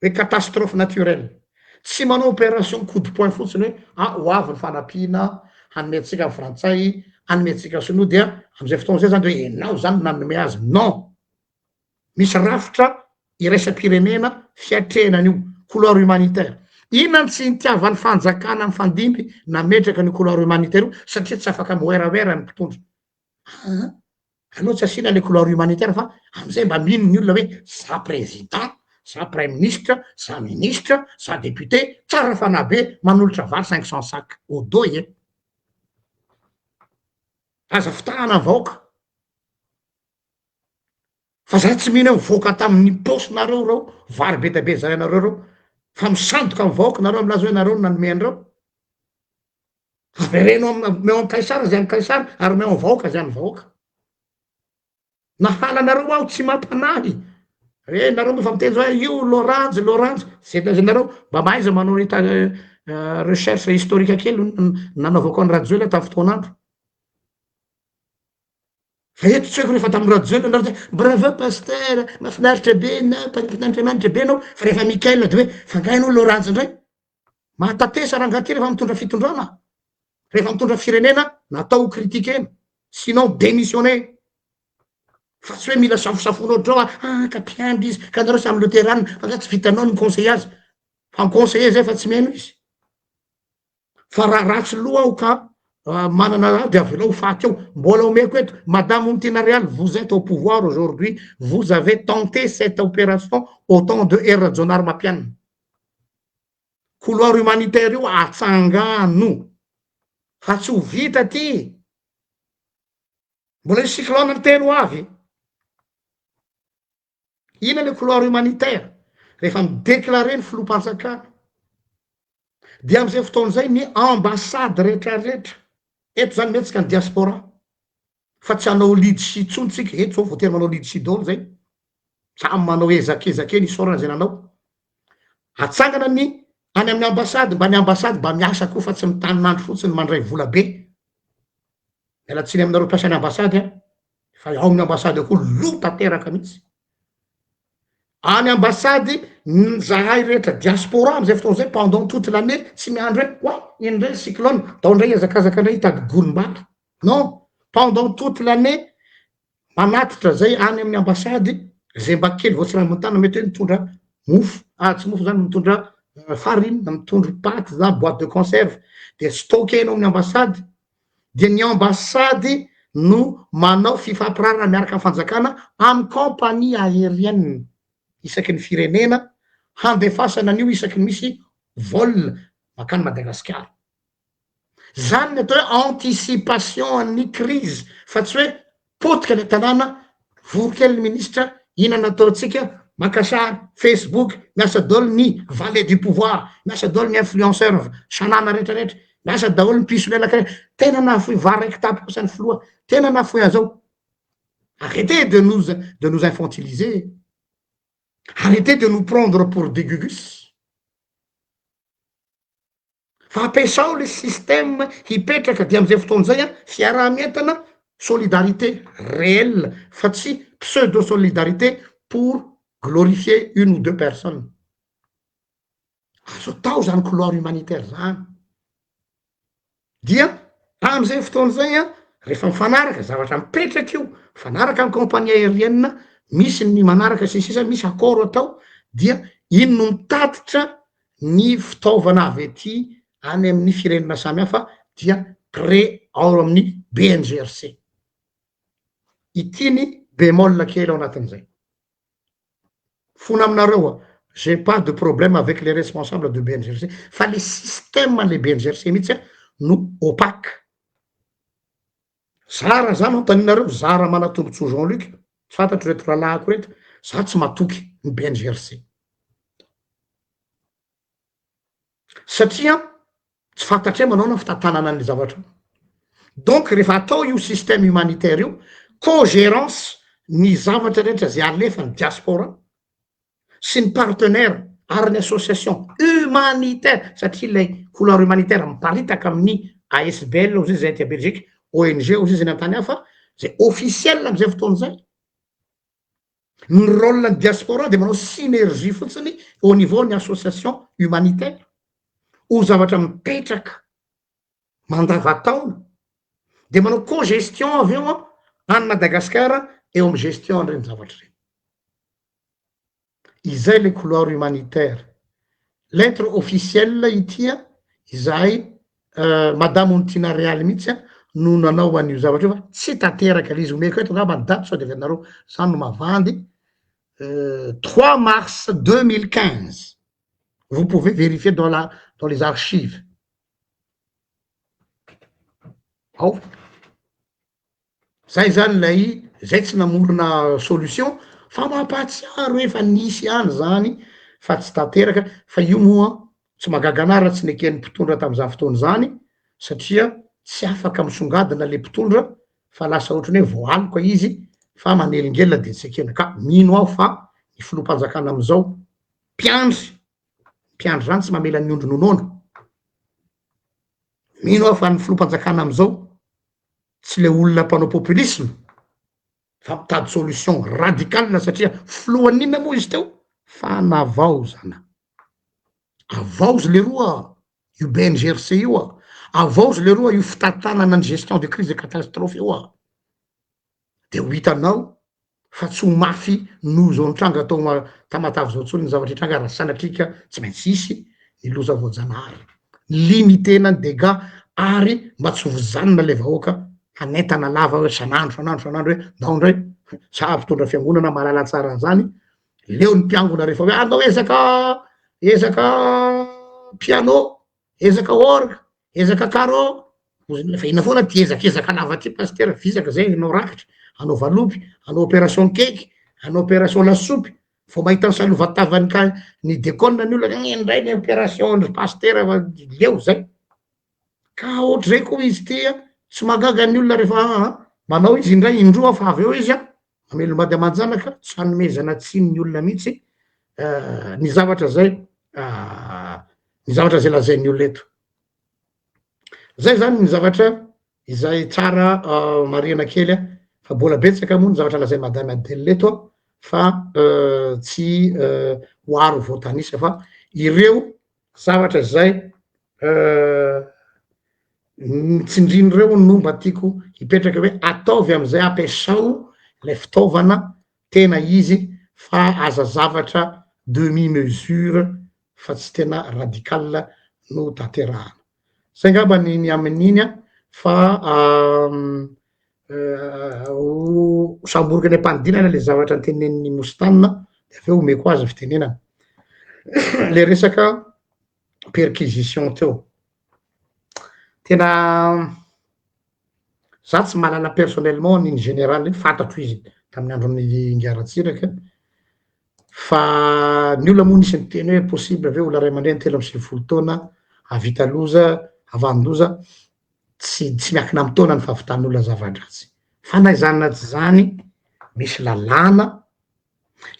hoe catastrophe naturelle, tsy manao opération coup de poing fotsiny hoe ho avy ny fanampiana, hanome antsika ny frantsay, hanome antsika sinoa, dia am'izay fotoana zay zany hoe enao zany no nanome azy. Non, misy rafitra iraisam-pirenena fiatrehanan'io couloir humanitaire. Inona tsy nitiavan'ny fanjakana ny fandimby nametraka ny couloir humanitaire io? Satria tsy afaka moeraoera ny mpitondra. Anao tsy asiana le couloir humanitaire fa am'izay mba mino ny olona hoe za président, za premier ministre, za ministre, za député, tsara fanabe manolotra vary 500 sac au dos aza fitahana vahoaka. Fa za tsy mino mivoaka tamin'ny paosinareo reo, vary be da be zay anareo reo, fa misandoka amin'ny vahoaka nareo milaza hoe nareo no nanome an'ireo. Averenao meo amin'ny kaisara zay amin'ny kaisara, ary meo amin'ny vahoaka zay amin'ny vahoaka. Nahala nareo aho tsy mampanahy. Nareo moa fa miteny zao io Loranjy, zay nareo mba maiza manao recherche historique kely nanaovako any radio tamin'ny fotoan'andro. Fa eto tsy haiko rehefa tamin'ny radio nareo zay bravo pasteur, mahafinaritra be na mpanin'Andriamanitra be anao, fa rehefa Mikaela de hoe fangainao Loranjy indray. Mahatatesa rangahy rehefa mitondra fitondrana, rehefa mitondra firenena natao kritikena, sinon démissionner. Fa tsy hoe mila safosafonao ohatrao ka mpiandry izy, ka nareo samy loterana, fa za tsy vitanao ny conseiller azy. Fa ny conseiller zay fa tsy meno izy. Fa raha ratsy loha aho ka manana de avelao faty eo, mbola omeko eto, Madame Ontina Real, vous êtes au pouvoir aujourd'hui, vous avez tenté cette opération au temps de Rajonary Mampianina. Couloir humanitaire io atsangano, fa tsy ho vita ty. Mbola misy cyclone telo avy. Ina le couloir humanitaire? Rehefa midéclaré ny filoham-panjakana, dia am'izay fotoana zay ny ambassade rehetrarehetra, eto zany mihetsika ny diaspora, fa tsy hanao leadership tsony tsika eto zao voatery manao leadership daholo zay, samy manao ezakezake ny isaorana zay nanao. Atsangana ny any amin'ny ambassade, mba ny ambassade mba miasa koa fa tsy mitanin'andro fotsiny mandray vola be. Mialatsiny aminareo mpiasan'ny ambassade fa ao amin'ny ambassade koa lo tanteraka mihitsy. any ambasady zahay rehetra diaspora amizay fotoana zay pendant toute l'année tsy miandro hoe oa indray cyclone tao ndray azakazaka ndray hitady golombala non pendant toute l'année manatitra zay any amin'ny ambasady zay mba kely voatsiramontana mety hoe mitondra mofo tsy mofo zany mitondra farine mitondra paty za boîte de conserve de stockenao amin'ny ambasady de ny ambasady no manao fifampirarana miaraka amin'ny fanjakana amin'ny compagnie aérienne isaky ny firenena handefasana an'io isaky ny misy vol makany Madagasikara zany ny atao hoe anticipation an'ny crise fa tsy hoe potika ny tanàna vorokely ny ministra inona nataotsika makasary Facebook miasa daholo ny valet du pouvoir miasa daholo ny influenceur sanana rehetrarehetra miasa daholo ny piso lelaka tena nafoy vary raiky tapoko san'ny filoha tena nafoy azao arrêtez de nous infantiliser arrêtez de nous prendre pour des gugus fa ampiasao le système hipetraka de amizay fotoana zay fiarah-mientana solidarité réelle fa tsy pseudo solidarité pour glorifier une ou deux personnes azo tao zany couloir humanitaire zany dia amizay fotoana zay rehefa mifanaraka zavatra mipetraky io mifanaraka amin'ny compagnie aérienne misy ny manaraka sisisa misy accord atao dia ino no mitatitra ny fitaovana avy ety any amin'ny firenena samihafa dia pré ao amin'ny BNGRC ity ny bémol kely ao anatin'izay fona aminareo j'ai pas de problème avec les responsables de BNGRC fa le système le BNGRC mihitsy no opaque zara zany antaninareo zara manatombotso Jean-Luc tsy fantatro reto rahalahako reto za tsy matoky ny BNGRC satria tsy fantatry manao na fitantanana ny zavatra donc rehefa atao io système humanitaire io cogérance ny zavatra rehetra zay alefa ny diaspora sy ny partenaire ary ny association humanitaire satria ilay couloir humanitaire miparitaka amin'ny ASBL ozy zay ty a Belgique ONG ozy izy ny antany hafa zay officiel amizay fotoana zay ny rôle ny diaspora de manao synergie fotsiny au niveau ny association humanitaire ho zavatra mipetraka mandavataona de manao co-gestion avy eo any Madagasikara eo amy gestion reny zavatra reny izay le couloir humanitaire lettre officielle itia izay madame Ontina Real mihitsy no nanao an'io zavatra io fa tsy tanteraka l'izy omeko eto ngamba ny daty sao de avinareo zany no mavandy 3 mars 2015 vous pouvez vérifier dans les archives ao zay zany lay zay tsy namorona solution fa mampatsiaro efa nisy any zany fa tsy tanteraka fa io moa tsy magaganara tsy nekeny mpitondra tam'izany fotoana zany satria tsy afaka misongadina le mpitondra fa lasa ohatrany hoe voalika izy fa manelingelina de tsy ekena ka mino aho fa ny filoham-panjakana amizao mpiandry zany tsy mamela ny ondro nonoana mino aho fa ny filoham-panjakana amizao tsy le olona mpanao populisme fa mitady solution radicale satria filohan'inona moa izy teo fa navao zana avaozy le roa io BNGRC io avaozy le roa io fitantanana ny gestion de crise de catastrophe io de ho hitanao fa tsy ho mafy no zao nitranga tao tamatavy zao tsony ny zavatra hitranga raha sanatrika tsy maintsy isy ny loza voajanahary limitena ny dégâts ary mba tsy ho vojanona le vahoaka hanentana lava hoe sanandro hoe ndao ndray sa mpitondra fiangonana mahalala tsara zany leo ny mpiangona rehefa hoe andao ezaka piano ezaka orgue ezaka carreau fa ina foana ty ezaka lava ty pasteur visaka zay anao rakitra anao valopy anao opération keky anao opération lasopy fo mahita ny salovatavany ka ny déconne ny olona indray ny opération ny pasteur leo zay ka ohatry zay koa izy tia tsy magaga ny olona rehefa manao izy indray indroa fa avy eo izy mamelomady amanjanaka tsy hanomezana tsiny ny olona mihitsy ny zavatra zay lazain'ny olona eto zay zany ny zavatra izay tsara mariana kely fa bola betsaka moa ny zavatra lazay madame Adèle eto fa tsy ho aro voatanisa fa ireo zavatra zay tsindrin'ireo no mba tiako hipetraka hoe ataovy am'izay ampiasao le fitaovana tena izy fa aza zavatra demi mesure fa tsy tena radical no tanterahana zay ngamba ny amin'iny a fa samboroky any ampanidinana le zavatra nytenen'ny Mostana de aveo omeko azy fitenenana le resaka perquisition teo tena za tsy mahalala personnellement niny général fantatro izy tamin'ny andron'ny Ngaratsiraka fa ny olona moa nisy nyteny hoe possible aveo ola ray aman-dreny telo amby sivifolo taona avita loza avandoza tsy miankina amy taona ny fahavitan'olona zava-dratsy fa na zany na tsy zany misy lalàna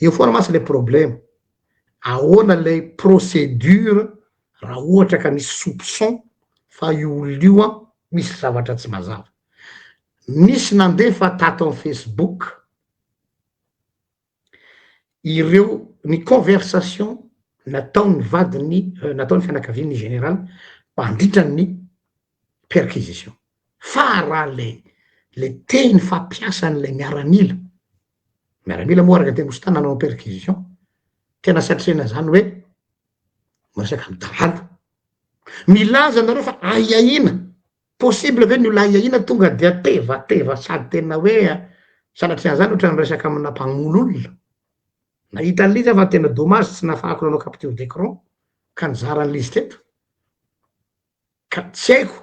eo foana masy le problème ahoana le procédure raha ohatra ka nisy soupçon fa io olo io a misy zavatra tsy mazava nisy nandefa tato amy Facebook ireo ny conversation nataony vadiny nataony fianakaviany général mandritran'ny perquisition fa raha le teny fampiasan'le miaramila moa araka teny Mostana nanao perquisition tena satrena zany hoe miresaka midahalo milaza nareo fa aiaina possible ve ny olo aiaina tonga de teva sady tena hoe sanatria zany ohatra nyresaka amina mpagnolo olona nahita an'lizy fa tena dommage tsy nafahako nanao capture d'écran ka nizaran'izy teto ka tsy haiko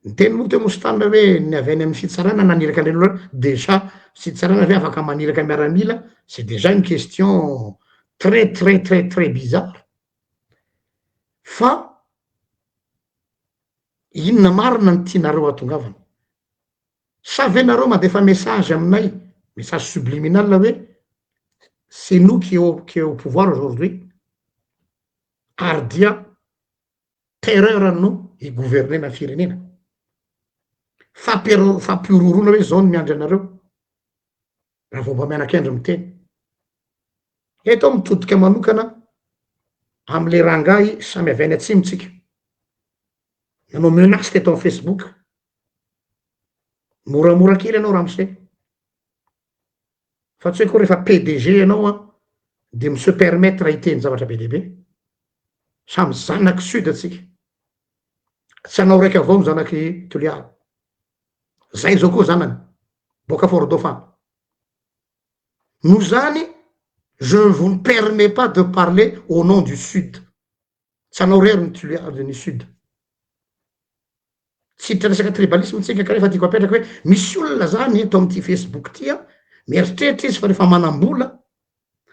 ny teny moa teo Mostana hoe ny avy any amin'ny fitsarana naniraka an'ireny olona déjà fitsarana ve afaka maniraka miaramila c'est déjà une question très bizarre fa inona marina ny tianareo atongavana sa ve nareo mandefa message aminay message subliminal hoe c'est nous qui est au pouvoir aujourd'hui ary dia terreur anao igouverner firenena fampiororona hoe zao ny miandry anareo raha vao mba mianakendro miteny eto mitodika manokana am'le rangahy samy avy any atsimotsika nanao menace teto amy Facebook moramora kely anao ramose fa tsy hoe koa rehefa PDG anao a de mi se permettre hiteny zavatra be deaibe samy zanaky sud atsika tsy anao raiky avao ny zanaky Toliara zay zao koa zanany boka Fort Dauphin no zany je ne vous permets pas de parler au nom du sud tsy anao rery ny Toliara ny sud tsy hiditra resaka tribalisme tsika ka rehefa tiako apetraka hoe misy olona zany eto am'ty Facebook ty a mieritreritra izy fa rehefa manam-bola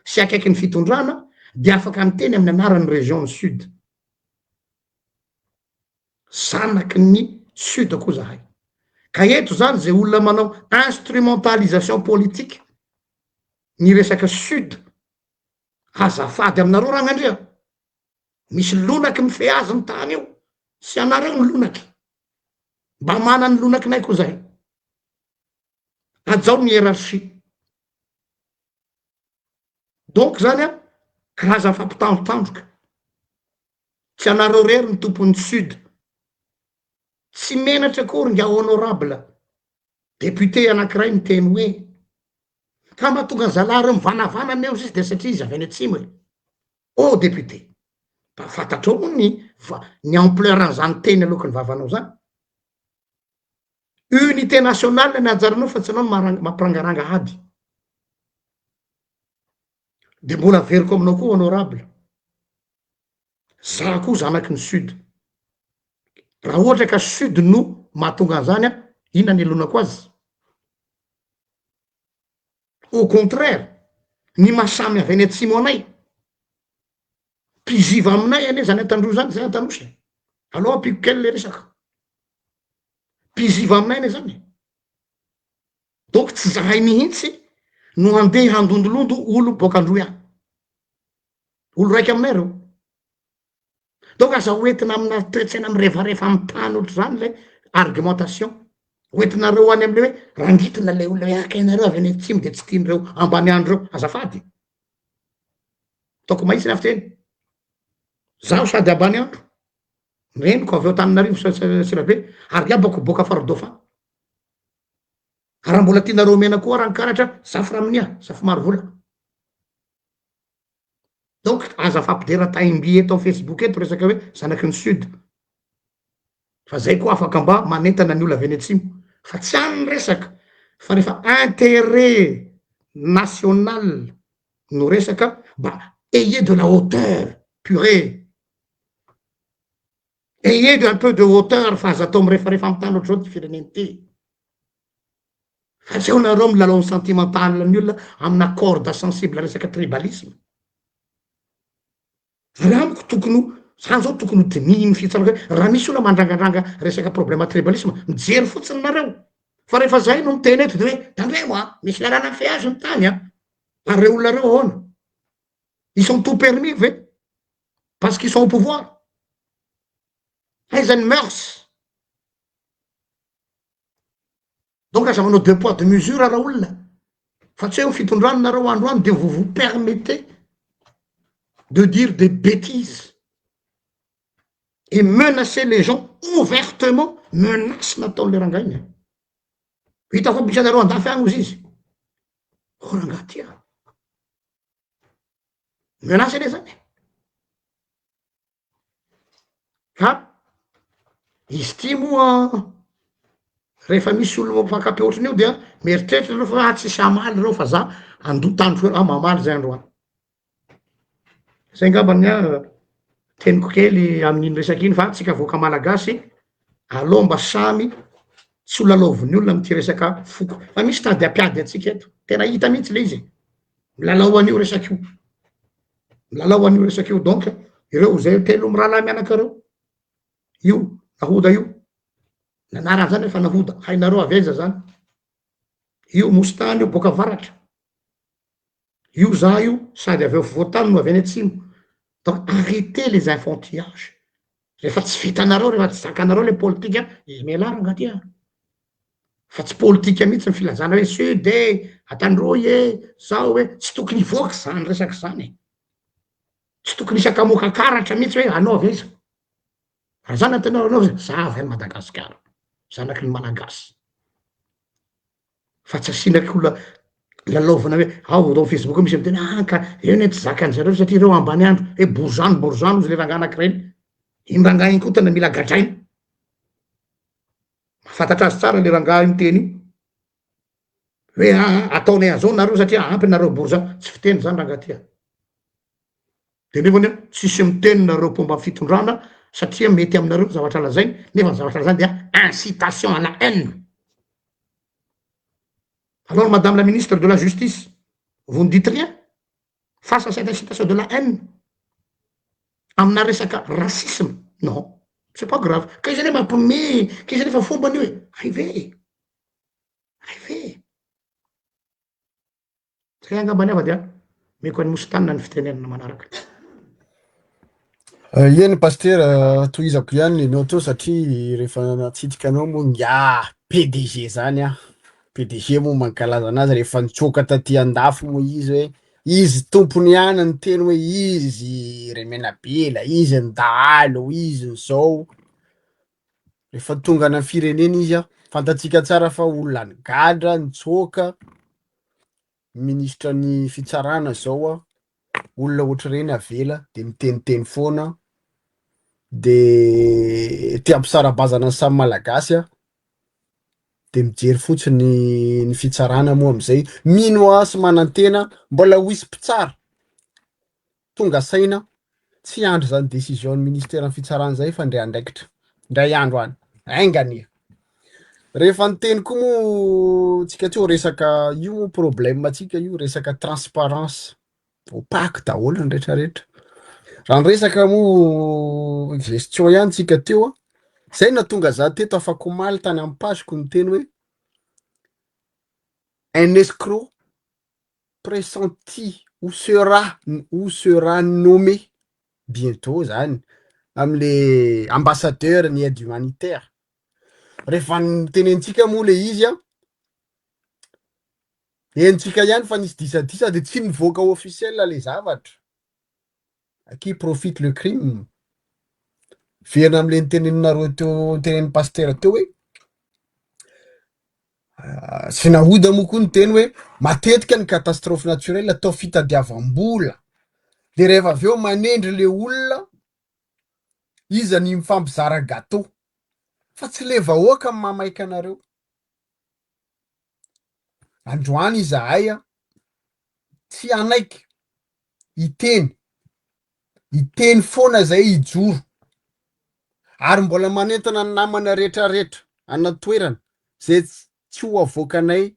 sy akaiky ny fitondrana de afaka miteny amin'ny anaran'ny région ny sud zanaky ny sud koa zahay ka eto zany zay olona manao instrumentalisation politique ny resaka sud azafady aminareo ragnandria misy lonaky mife azy ny tany io sy anareo ny lonaky mba mana ny lonakinay koa zahay ajao ny hiérarchie donc zany a karaza fampitandrotandroka tsy anareo rery ny tompon'ny sud tsy menatra kory nga honorable député anankiray miteny hoe ka mahatonga zalary mivanavana meo izy de satria izy avy any atsimo ô député mba fantatrao ny ampleur an'izany teny aloka ny vavanao zany unité nationale ny anjaranao fa tsy anao mampirangaranga ady de mbola veriko aminao koa honorable za koa zanaky ny sud raha ohatra ka sud no mahatonga an'izany a ina ny elonako azy au contraire ny masamy avy any atsimo anay mpiziva aminay ane zany atandro zany zay atanosy aloha ampiko kely le resaka mpiziva aminay ane zany donc tsy zahay mihitsy no andeha handondolondo olo boka androia olo raiky aminay reo donc aza hoentina amina toetrena amy rehefarehefa amy tany ohatry zany le argumentation Hoentinareo any am'le hoe rangitona le olona hoe akainareo avy any atsimo de tsy tian'ireo ambany andro reo azafady taoko mahisy lafy teny zaho sady ambany andro reniko avy eo taninarivo sirabe ary abako boaka farodôfa raha mbola tianareo mena koa rankaratra zafy raminia zafy maro vola donc aza fampidera taimby eto am Facebook eto resaka hoe zanaky ny sud fa zay koa afaka mba manentana ny olo avy any atsimo fa tsy any resaka fa rehefa intérêt national no resaka mba ayez de la hauteur purée ayez un peu de hauteur fa aza atao mirefarefa amy tany ohatr'izao ty fireneny ty fa tsy eo nareo milalao ny sentimental ny olona amina corde sensible resaka tribalisme raha amiko tokony zany zao tokony ho dinihiny fitsaraka hoe raha misy olona mandrangadranga resaka problème tribalisme mijery fotsiny nareo fa rehefa zay no miteny eto de hoe tandremo a misy lalàna feazy ny tany a ary reo olona reo ahoana ils sont tout permis ve parce qu'ils sont au pouvoir aizany mœurs donc aza manao deux poids deux mesures raha olona fa tsy hoe fitondrano nareo androany de vous permettez de dire des bêtises et menacer les gens ouvertement menace nataon'le rangainy hita fa misy anareo andafy agny ozy izy rangahy tia menace le zany ka izy ty moa rehefa misy olo mampifakampy ohatrany io dia mieritreritra reo fa tsisy amaly reo fa za andotandro mamaly zay androany zay ngambany teniko kely amin'iny resaky iny fa tsika voaka malagasy aloha mba samy tsy ho lalaoviny olona amity resaka foko fa misy tady ampiady atsika eto tena hita mihitsy le izy milalao an'io resaky io milalao an'io resaky io donc ireo zay telo amy rahalahy mianakareo io nahoda io nanarany zany refa nahoda hainareo aveza zany io mostany io boaka avaratra io za io sady avy eo voatany no avy any atsimo donc arrêtez les enfantillages rehefa tsy vitanareo rehefa tsy zakanareo le politika izy miala rangaty fa tsy politika mihitsy ny filazana hoe sud atandroy zao hoe tsy tokony hivoaka zany resaky zany tsy tokony isakamoka karatra mihitsy hoe anao aveza raha zany antanao anao za avy any Madagasikara zanaky ny malagasy fa tsy asinaky olona lalaovana hoe ao reo Facebook misy miteny ka eo ne tsy zakan'zareo satria reo ambany andro hoe borzano izy le rangahy anakireny iny rangahy iny koa tena mila gadrainy mahafantatra azy tsara le rangahy miteny hoe ataonay azao nareo satria ampy nareo borzano tsy fiteny zany rangahy tia de nefany tsisy miteny nareo mpomba fitondrana satria mety aminareo zavatra lazainy nefa ny zavatra lazany dia incitation à la haine. Alors, Madame la ministre de la Justice, vous ne dites rien face à cette incitation de la haine? Amina resaka racisme? Non, c'est pas grave. Ka izy ane mampime, ka izy ane fa fombany hoe aive. Zay angambany ava dia meko any mositanina ny fitenenana manaraka. Eny pasteur tohizako ihany enao teo satria rehefa natsitika anao moa PDG zany PDG moa mankalaza anazy rehefa nitsoka taty andafy moa izy hoe izy tompony ihany ny teny hoe izy Remenabela, izy ny dahalo, izy ny zao. Rehefa tonga ana firenena izy fantatsika tsara fa olona ny gadra nitsoka ministra ny fitsarana zao olona ohatr'ireny avela de miteniteny foana de te ampisarabazana ny samy malagasy de mijery fotsiny ny fitsarana moa amizay mino sy manantena mbola ho isy mpitsara tonga saina tsy andro zany décision ny ministère ny fitsarana zay fa ndray andraikitra ndray andro any aingania rehefa niteny koa moa tsika teo resaka io problème atsika io resaka transparence opaky daholo ny rehetrarehetra raha ny resaka moa gestion ihany tsika teo zay natonga za teto afaka omaly tany amin'ny pageko ny teny hoe un escroc pressenti ou sera nommé bientôt zany amle ambassadeur ny aide humanitaire rehefa tenentsika moa le izy entsika ihany fa nisy disadisa de tsy nivoaka officiel le zavatra. Qui profite le crime. Verina am'le nitenenareo teo tenen'ny pasteur teo hoe sy nahoda moa koa ny teny hoe matetika ny catastrophe naturelle atao fitadiavam-bola. De rehefa avy eo manendry le olona izany mifampizara gâteau fa tsy le vahoaka amin'ny mamaika anareo. Androany izahay tsy anaiky iteny foana zay ijoro ary mbola manentana ny namana rehetrarehetra anaty toerana zay tsy ho avoakanay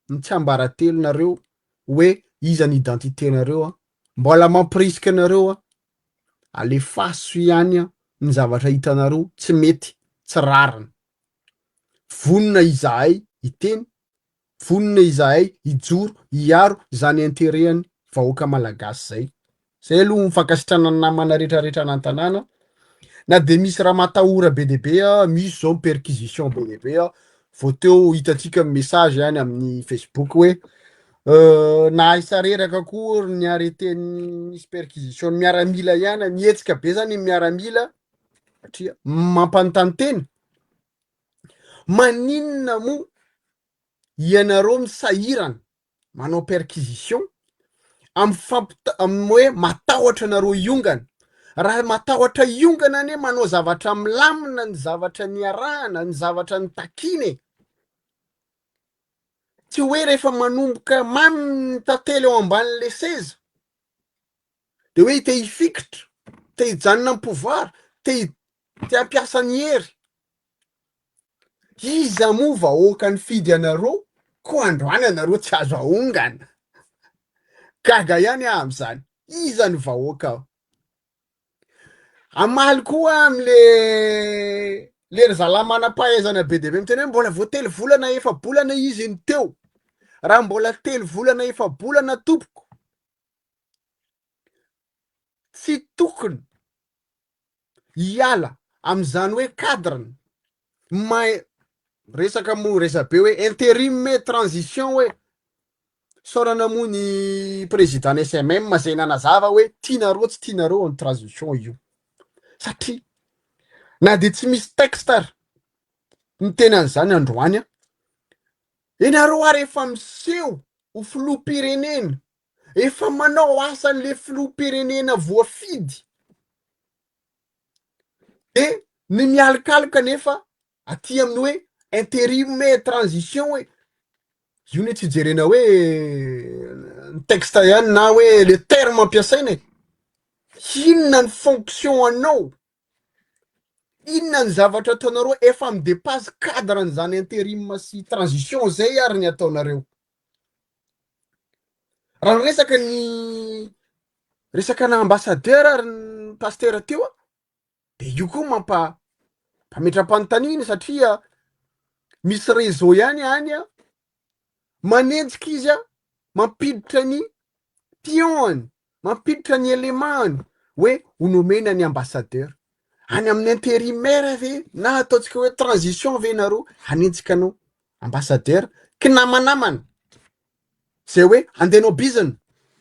ny tsiambaratelo nareo hoe iza ny identité-nareo mbola mampirisika anareo alefaso ihany ny zavatra hitanareo tsy mety tsy rariny. Vonona izahay iteny, vonona izahay ijoro hiaro zany interehany vahoaka malagasy zay. Zay aloha mifankasitrana ny namana rehetrarehetra anan-tanàna. Na de misy raha matahora be deaibe misy zao perquisition be deaibe vao teo hitatsika message ihany amin'ny Facebook hoe na hisareraka akory ny arreten'ny misy perquisition miaramila ihany mietsika be zany miaramila satria mampanontany teny maninona mo ianareo misahirana manao perquisition amin'ny hoe matahotra nareo iongana. Raha matahotra iongana ane manao zavatra milamina ny zavatra niarahana ny zavatra ny takiny tsy hoe rehefa manomboka mamy tantely eo amban'le seza de hoe te hifikitra te hijanona amin'ny pouvoir te hampiasa ny hery iza moa vahoaka ny fidy anareo ko androany anareo tsy azo aongana gaga ihany am'zany. Iza ny vahoaka amaly koa am'le ry zalamanam-pahaizana be deaibe miteny hoe mbola vo telo volana efa bolana izy ny teo. Raha mbola telo volana efa bolana tompoko tsy tokony hiala am'zany hoe cadrany resaka mo resabe hoe intérim transition hoe sorana moa ny président SMM zay nanazava hoe tianareo tsy tianareo ny transition io satria na de tsy misy texte ary ny tena an'izany androany ianareo ary efa miseho ho filoham-pirenena efa manao asan'le filoham-pirenena voafidy de ny mialokaloka nefa aty amin'ny hoe intérim transition hoe io ne tsy jerena hoe ny texte ihany na hoe le terme ampiasaina inona ny fonction anao inona ny zavatra ataonareo efa midepasy cadre n'izany intérim sy transition zay ary ny ataonareo. Raha resaka na ambassadeur ary ny pasteur teo de io koa mpametram-panontaniana satria misy réseau ihany any manenjika izy mampiditra ny piony mampiditra ny élément hoe honomena ny ambassadeur any amin'ny intérimaire ve na ataotsika hoe transition ve nareo hanenjika anao ambassadeur kinamanamana zay hoe andehanao bizana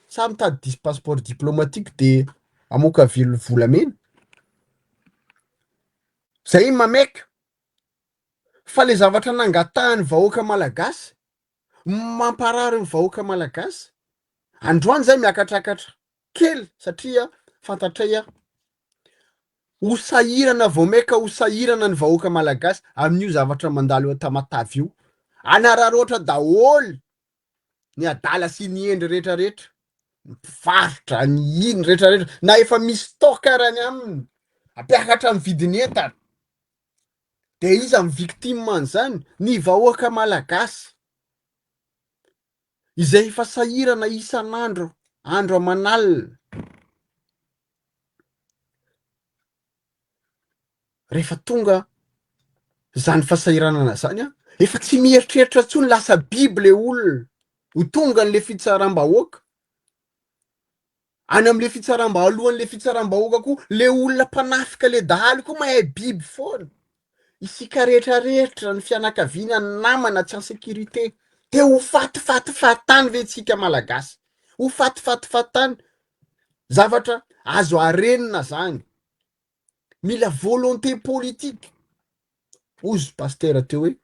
sa mitady passeport diplomatique de amoaka volamena zay mameka fa le zavatra nangatahany vahoaka malagasy mamparary ny vahoaka malagasy androany zay miakatrakatra kely satria fantatray hosahirana vao meka hosahirana ny vahoaka malagasy amin'io zavatra mandalo eo Tamatavy io anararoatra daholy ny adala sy ny endry rehetrarehetra ny mpivarotra ny iny rehetrarehetra na efa misy stokarany aminy ampiakatra ny vidiny entana de iza ny victime an'izany ny vahoaka malagasy izay efa sahirana isan'andro andro aman'alina. Rehefa tonga zany fahasahiranana zany efa tsy mieritreritra tsony lasa biby le olona ho tonga n'le fitsaram-bahoaka any am'le fitsaram-bahalohan'le fitsaram-bahoaka koa le olona mpanafika le dahaly koa mahay biby foana isika rehetrarehetra ny fianakaviana ny namana tsy an-sécurité de ho fatifatiny ve tsika malagasy, ho fatifatiny zavatra azo arenina zany, mila volonté politique. Ozy pasteur teo hoe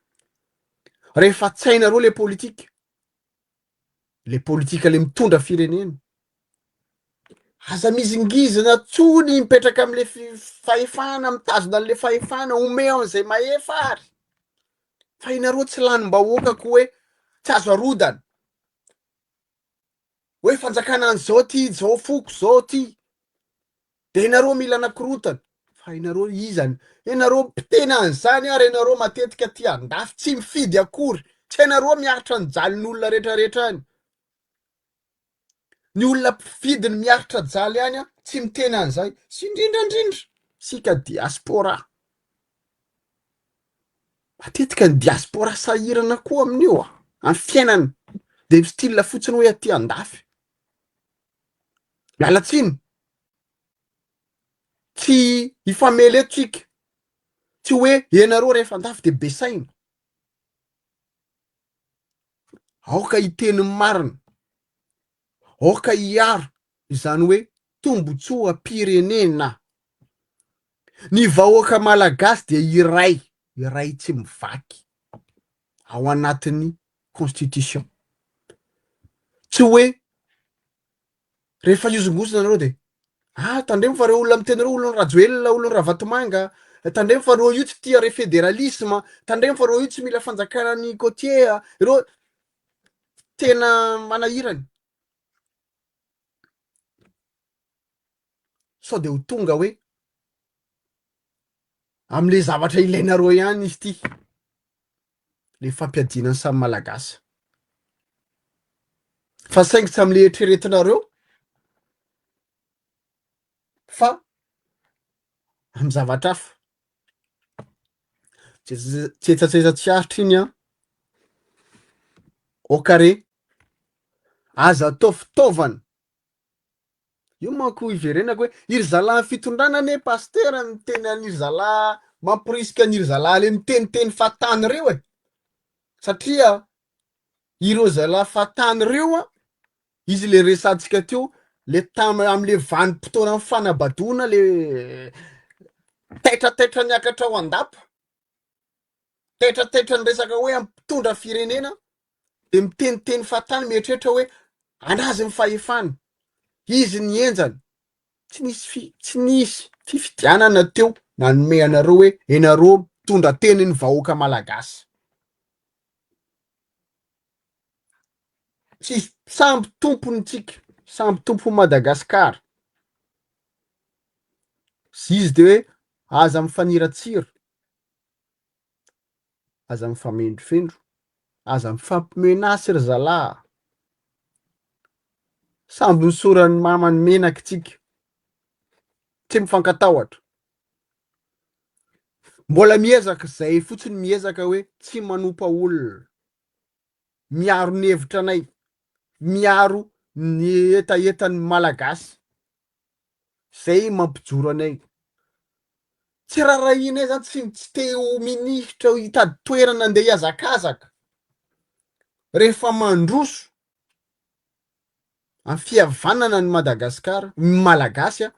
rehefa tsainareo le politika le mitondra firenena, aza mizingizina tsony mipetraka am'le fahefana, mitazona an'le fahefana ome am'izay mahefary, fa inareo tsy lanim-bahoaka ko hoe tsy azo arodana hoe fanjakana an'izao ty, zao foko zao ty, de inareo mila anakorotana, fa inareo izany, inareo mpitena an'izany ary inareo matetika ty andafy tsy mifidy akory, tsy inareo miaritra ny jalin'olona rehetrarehetra any, ny olona mpifidiny miaritra jaly any tsy mitena an'izay, sy indrindrandrindra sika diaspora, matetika ny diaspora sahirana koa amin'io amin'ny fiainany, de style fotsiny hoe aty andafy, mialatsiny tsy hifamely eto tsika, tsy hoe ianareo rehefa andafy de besaina, aoka hiteny marina, aoka hiaro izany hoe tombotsoa pirenena, ny vahoaka malagasy de iray tsy mivaky ao anatin'ny constitution, tsy hoe rehefa iozongozona nareo de tandremo fa reo olona miteny reo olona rajoelona, olona ravatomanga, tandremo fa reo io tsy tia re fédéralisme, tandremo fa reo io tsy mila fanjakana ny côtier, reo tena manahirany, sao de ho tonga hoe am'le zavatra ilainareo ihany izy ty, le fampiadinany samy malagasy, fa saingy tsy am'le eritreretinareo fa amy zavatra hafa. Tsetsatsetsatsyaritra iny okare aza atao fitaovana, io manko iverenako hoe iry zalahy fitondrana ane pasteur ny teny an'iry zalahy mampirisika an'iry zalahy le miteniteny fatany reo satria ireo zalahy fatany reo izy le resantsika teo le am'le vanim-potoana fanabadona le taitrataitra niakatra ao andapa, taitrataitra ny resaka hoe ampitondra firenena de miteniteny fatany mieritreritra hoe anazy ny fahefana, izy ny enjany, tsy nisy fifidianana teo nanome anareo hoe ianareo mitondra teny ny vahoaka malagasy, tsy samby tompony tsika, samby tompo Madagasikara, sy izy de hoe aza mifaniratsira, aza mifamendrofendro, aza mifampimenasy ry zalahy, samby misorany mamany menaky tsika, tsy mifankatahotra, mbola miezaka zay fotsiny, miezaka hoe tsy manompa olona, miaro ny hevitra anay, miaro ny etaetan'ny malagasy, zay mampijoro anay, tsy rarahinay zany, tsy te ho ministra ho hitady toerana andeha hiazakazaka, rehefa mandroso amin'ny fihavanana ny Madagasikara, malagasy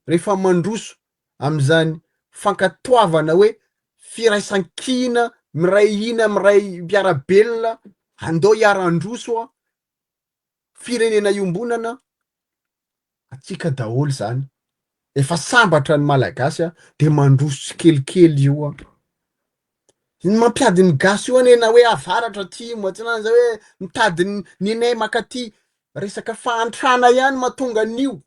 rehefa mandroso am'izany fankatoavana hoe firaisan-kina miray hina miray mpiarabelona andao hiara-ndroso firenena iombonana, atsika daholo zany efa sambatra ny malagasy de mandroso tsikelikely io ny mampiady ny gasy io ane na hoe avaratra ty moatsinany zay hoe mitady ny anay makaty, resaka fahantrana ihany mahatonga an'io,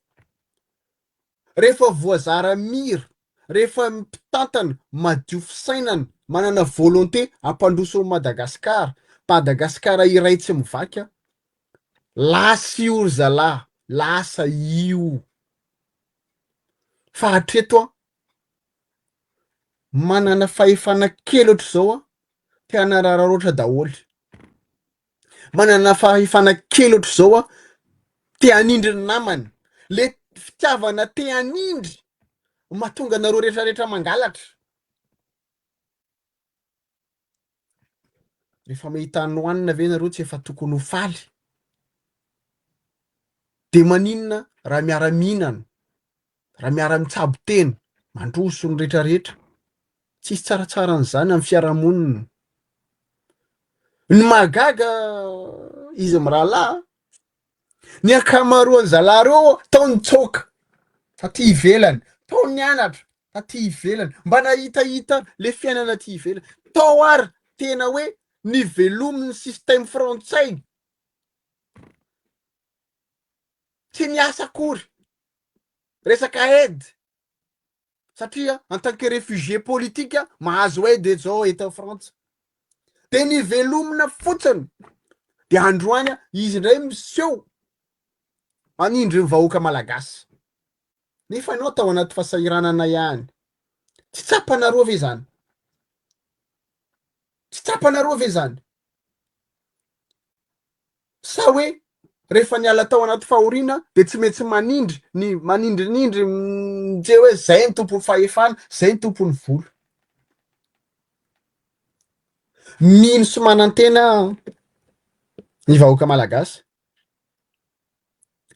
rehefa voazara mira, rehefa mpitantana madio fisainana, manana volonté ampandroso Madagasikara, Madagasikara iray tsy mivaky lasa io ry zalahy, lasa io, fa hatreto manana fahefana kely ohatr'izao te hanarararoatra daholo, manana fahefana kely ohatr'izao te hanindry ny namany, le fitiavana te hanindry mahatonga anareo rehetrarehetra mangalatra, rehefa mahita anoanina ve nareo tsy efa tokony ho faly de maninona raha miara-mihinana raha miara-mitsabo teny mandroso ny rehetrarehetra tsisy tsaratsara n'izany amin'ny fiarahamonina ny mahagaga izy mirahalahy ny akamaroan'ny zalahy tao nitsoaka taty ivelany tao nianatra taty ivelany mba nahitahita le fiainana ty ivelany tao ary tena hoe nivelomin'ny système frantsay tsy niasa akory resaka aide satria en tant que réfugié politique mahazo aide zao eto Frantsa de nivelomina fotsiny de androany izy ndray miseho manindry ny vahoaka malagasy nefa anao tao anaty fahasahiranana ihany tsy tsapanareo ve zany tsy tsapanareo ve zany sa hoe rehefa niala tao anaty fahoriana de tsy maintsy manindrinindry je hoe zay ny tompony fahefana zay ny tompony vola mino sy manantena ny vahoaka malagasy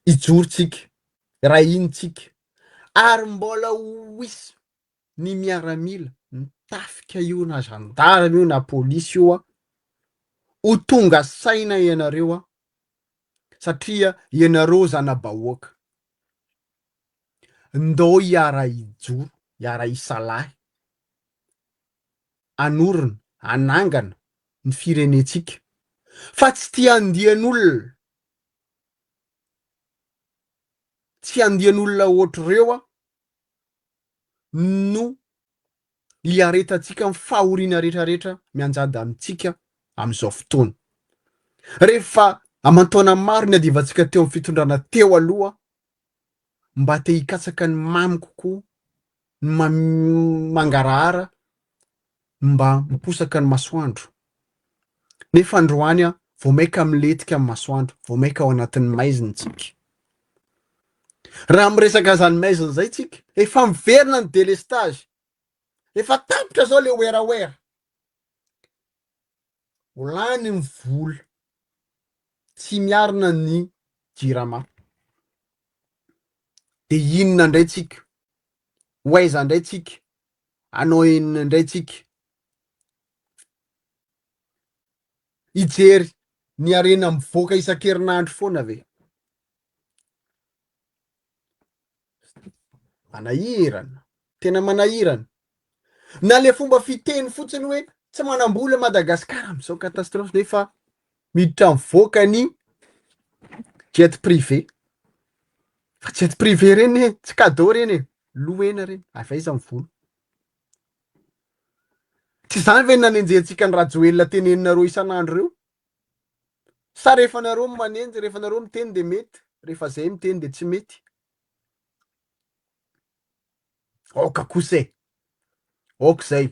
ijorotsika rahintsika ary mbola hoisy ny miaramila mitafika io na gendarme io na polisy io ho tonga saina ianareo satria ianareo zana-bahoaka ndao hiara ijoro hiara isalahy anorina anangana ny firenetsika fa tsy tia andian'olona tsy andian'olona ohatr'ireo no hiaretatsika amin'ny fahoriana rehetrarehetra mianjady amintsika amin'izao fotoana rehefa aman-taona maro ny adivantsika teo amin'ny fitondrana teo aloha mba te hikatsaka ny mamy kokoa ny mangarahara mba miposaka ny masoandro nefa androany vao maika miletika amin'ny masoandro vao maika ao anatin'ny maizina tsika raha miresaka zany maizina zay tsika efa miverina ny délestage efa tapitra zao le oeraoera ho lany ny vola tsy miarina ny jirama de inona ndray tsika hoaiza ndray tsika anao inona ndray tsika ijery ny arena mivoaka isan-kerinandro foana ve manahirana tena manahirana na le fomba fiteny fotsiny hoe tsy manambola Madagasikara am'izao katastrofe nefa miditra mivoaka ny jet privé fa jet privé reny tsy cadeau reny loena reny avaiza mivola tsy zany ve nanenjentsika ny rajoelina teneninareo isan'andro reo sa rehefa nareo manenjy rehefa nareo miteny de mety rehefa zay miteny de tsy mety oka kose ok zay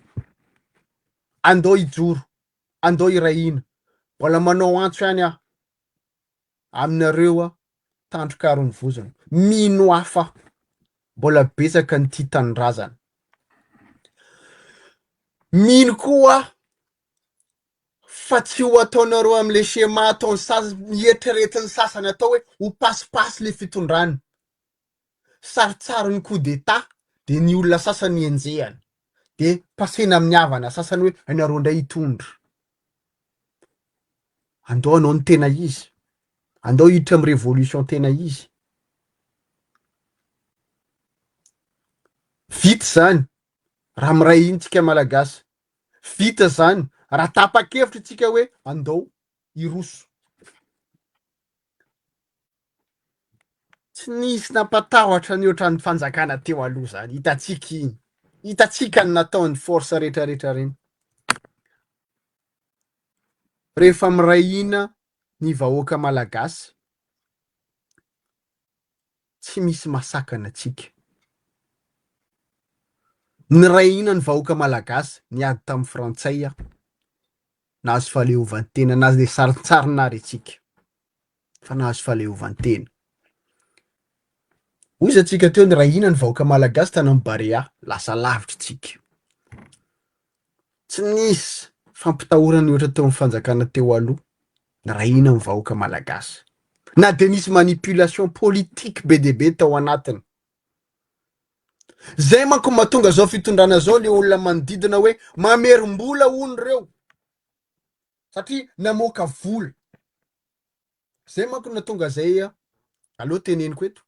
andao ijoro andao irahina mbola manao antso ihany aminareo tandrokarony vozona mino hafa mbola betsaka ny tia tanindrazana mino koa fa tsy ho ataonareo am'le schéma ataony mieritreretiny sasany atao hoe ho pasipasy le fitondrany saritsary ny coup d'état de ny olona sasany enjehany de pasena amin'ny havana sasany hoe anareo ndray hitondra andao anao ny tena izy andao hiditra amin'ny révolution tena izy vita zany raha miray intsika malagasy vita zany raha tapa-kevitra tsika hoe andao iroso tsy nisy nampatahotra ny ohatran'ny fanjakana teo aloha zany hitatsika iny hitatsika ny nataon'ny force rehetrarehetra reny rehefa mirahina ny vahoaka malagasy tsy misy masakana atsika ny rahina ny vahoaka malagasy niady tamin'ny frantsay nahazo fahaleovantena nazy le sarintsarinary atsika fa nahazo fahaleovantena ozy atsika teo ny rahina ny vahoaka malagasy tany amin'ny Barea lasa lavitra tsika tsy nisy fampitahorany ohatra teo amin'ny fanjakana teo aloha rahina amin'ny vahoaka malagasy na de nisy manipulation politique be de be tao anatiny. Zay manko mahatonga zao fitondrana zao le olona manodidina hoe mamerim-bola hony reo satria namoaka vola. Zay manko natonga zay aloha teneniko eto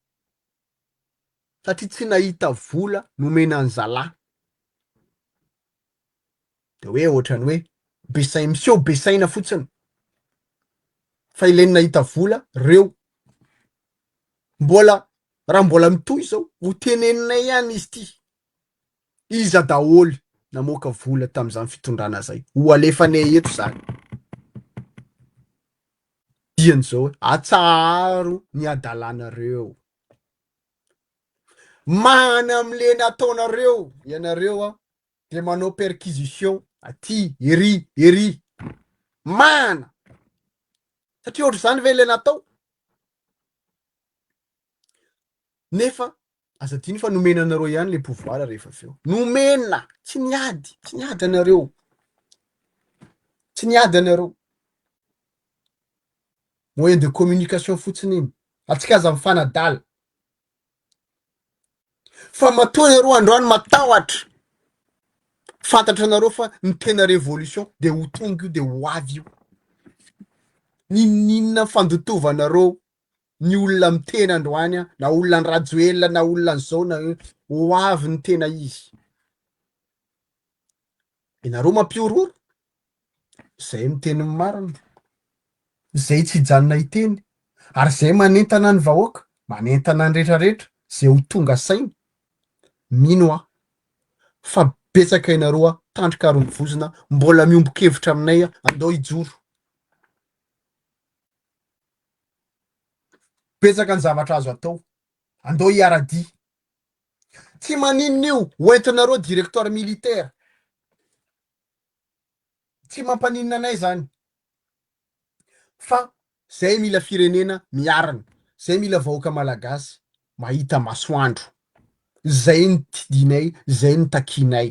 satria tsy nahita vola nomena ny zalahy. De hoe ohatrany hoe besainy miseho besaina fotsiny fa ilainy nahita vola reo raha mbola mitohy zao ho teneninay ihany izy ty iza daholy namoaka vola tam'izany fitondrana zay ho alefanay eto zany dian'izao atsaro ny adalanareo mana am'le nataonareo ianareo de manao perquisition aty ery mana satria ohatry zany ve le natao nefa aza diny fa nomena anareo ihany le pouvoir rehefa aveo nomena tsy niady anareo moyen de communication fotsiny iny atsika aza mifanadala fa matoa anareo androany matahotra fantatra anareo fa ny tena révolution de ho tonga io de ho avy io ninona fandotovanareo ny olona mitena androany na olona ny rajoelina na olona nyzao na ho avy ny tena izy ianareo mampiororo zay miteny marina zay tsy hijanona hiteny ary zay manentana ny vahoaka manentana ny rehetrarehetra zay ho tonga saina mino fa betsaka ianareo tandroka arom-bozina mbola miombo-kevitra aminay andao hijoro betsaka ny zavatra azo atao andao hiara-dia tsy maninona io hoentinareo directeur militaire tsy mampaninona anay zany fa zay mila firenena miarana zay mila vahoaka malagasy mahita masoandro zay ny tidinay zay ny takinay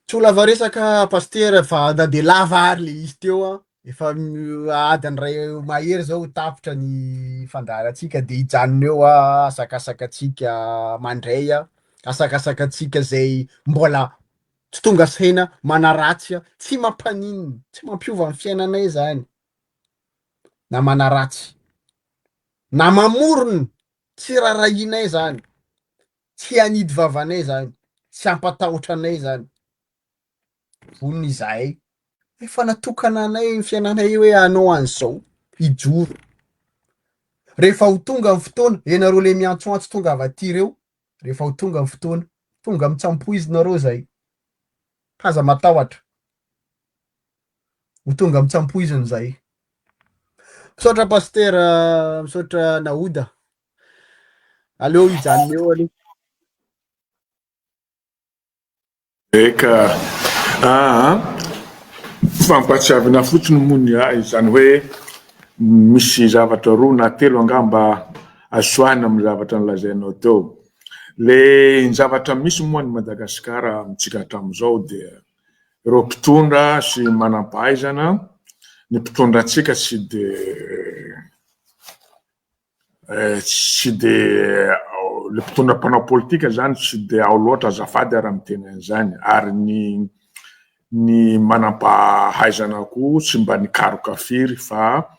tsy ho lava resaka paster fa da de lava ary le izy teo efa adiny ray mahery zao tapitra ny fandaharantsika de hijanona eo asakasakatsika mandray asakasakatsika zay mbola tsy tonga saina manaratsy tsy mampaninina tsy mampiova ny fiainanay zany na manaratsy na mamorona tsy rarahinay zany tsy anidy vavanay zany tsy ampatahotra anay zany vonona izahay efa natokana anay ny fiainanay hoe anao an'izao hijoro rehefa ho tonga ny fotoana ianareo le miantsoantso tonga avy aty reo rehefa ho tonga ny fotoana tonga mitsampoizinareo zay haza matahotra ho tonga mitsampoiziny zay misaotra paster misaotra naoda aleo hijanona eo aloha eka fampatsiavana fotsiny mony izany hoe misy zavatra roa na telo angamba asoahana amin'ny zavatra nolazainao teo le ny zavatra misy moa ny Madagasikara mitsika hatramizao dia ireo mpitondra sy manam-pahaizana ny mpitondrantsika tsy de le mpitondra mpanao politika zany tsy de ao loatra azafady raha miteny an'izany ary ny manam-pahaizana koa tsy mba nikaroka firy fa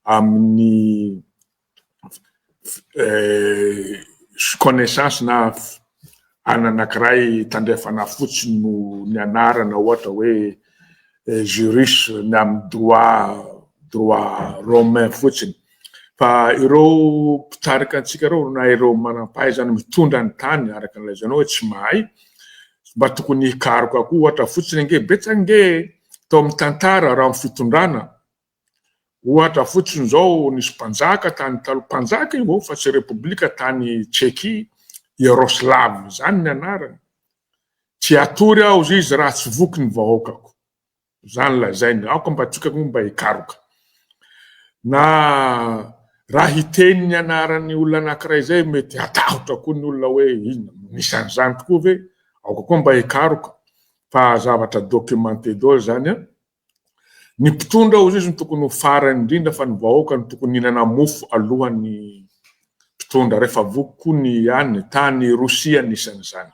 amin'ny connaissance na anankiray tandrefana fotsiny no ny anarana ohatra hoe juriste ny amin'ny droit romain fotsiny fa ireo mpitarika antsika ireo na ireo manam-pahaizana mitondra ny tany araka n'ilay hoe tsy mahay mba tokony hikaroka koa ohatra fotsiny nge betsaka nge tao amin'ny tantara raha amin'ny fitondrana ohatra fotsiny zao nisy mpanjaka tany taloha mpanjaka io fa tsy repoblika tany Tchéquie Yaroslav zany ny anarany tsy atory aho izy raha tsy voky ny vahoakako zany lazainy aoko mba tsika mba hikaroka na raha hiteny ny anarany olona anankiray zay mety atahotra koa ny olona hoe ina nisy an'izany tokoa ve aoko koa mba hikaroka fa zavatra documenté dôlo zany a ny mpitondra ozy izy ny tokony ho farany indrindra fa ny vahoaka ny tokony hinana mofo alohan'ny mpitondra rehefa voky ny any tany Rosia anisan'izany.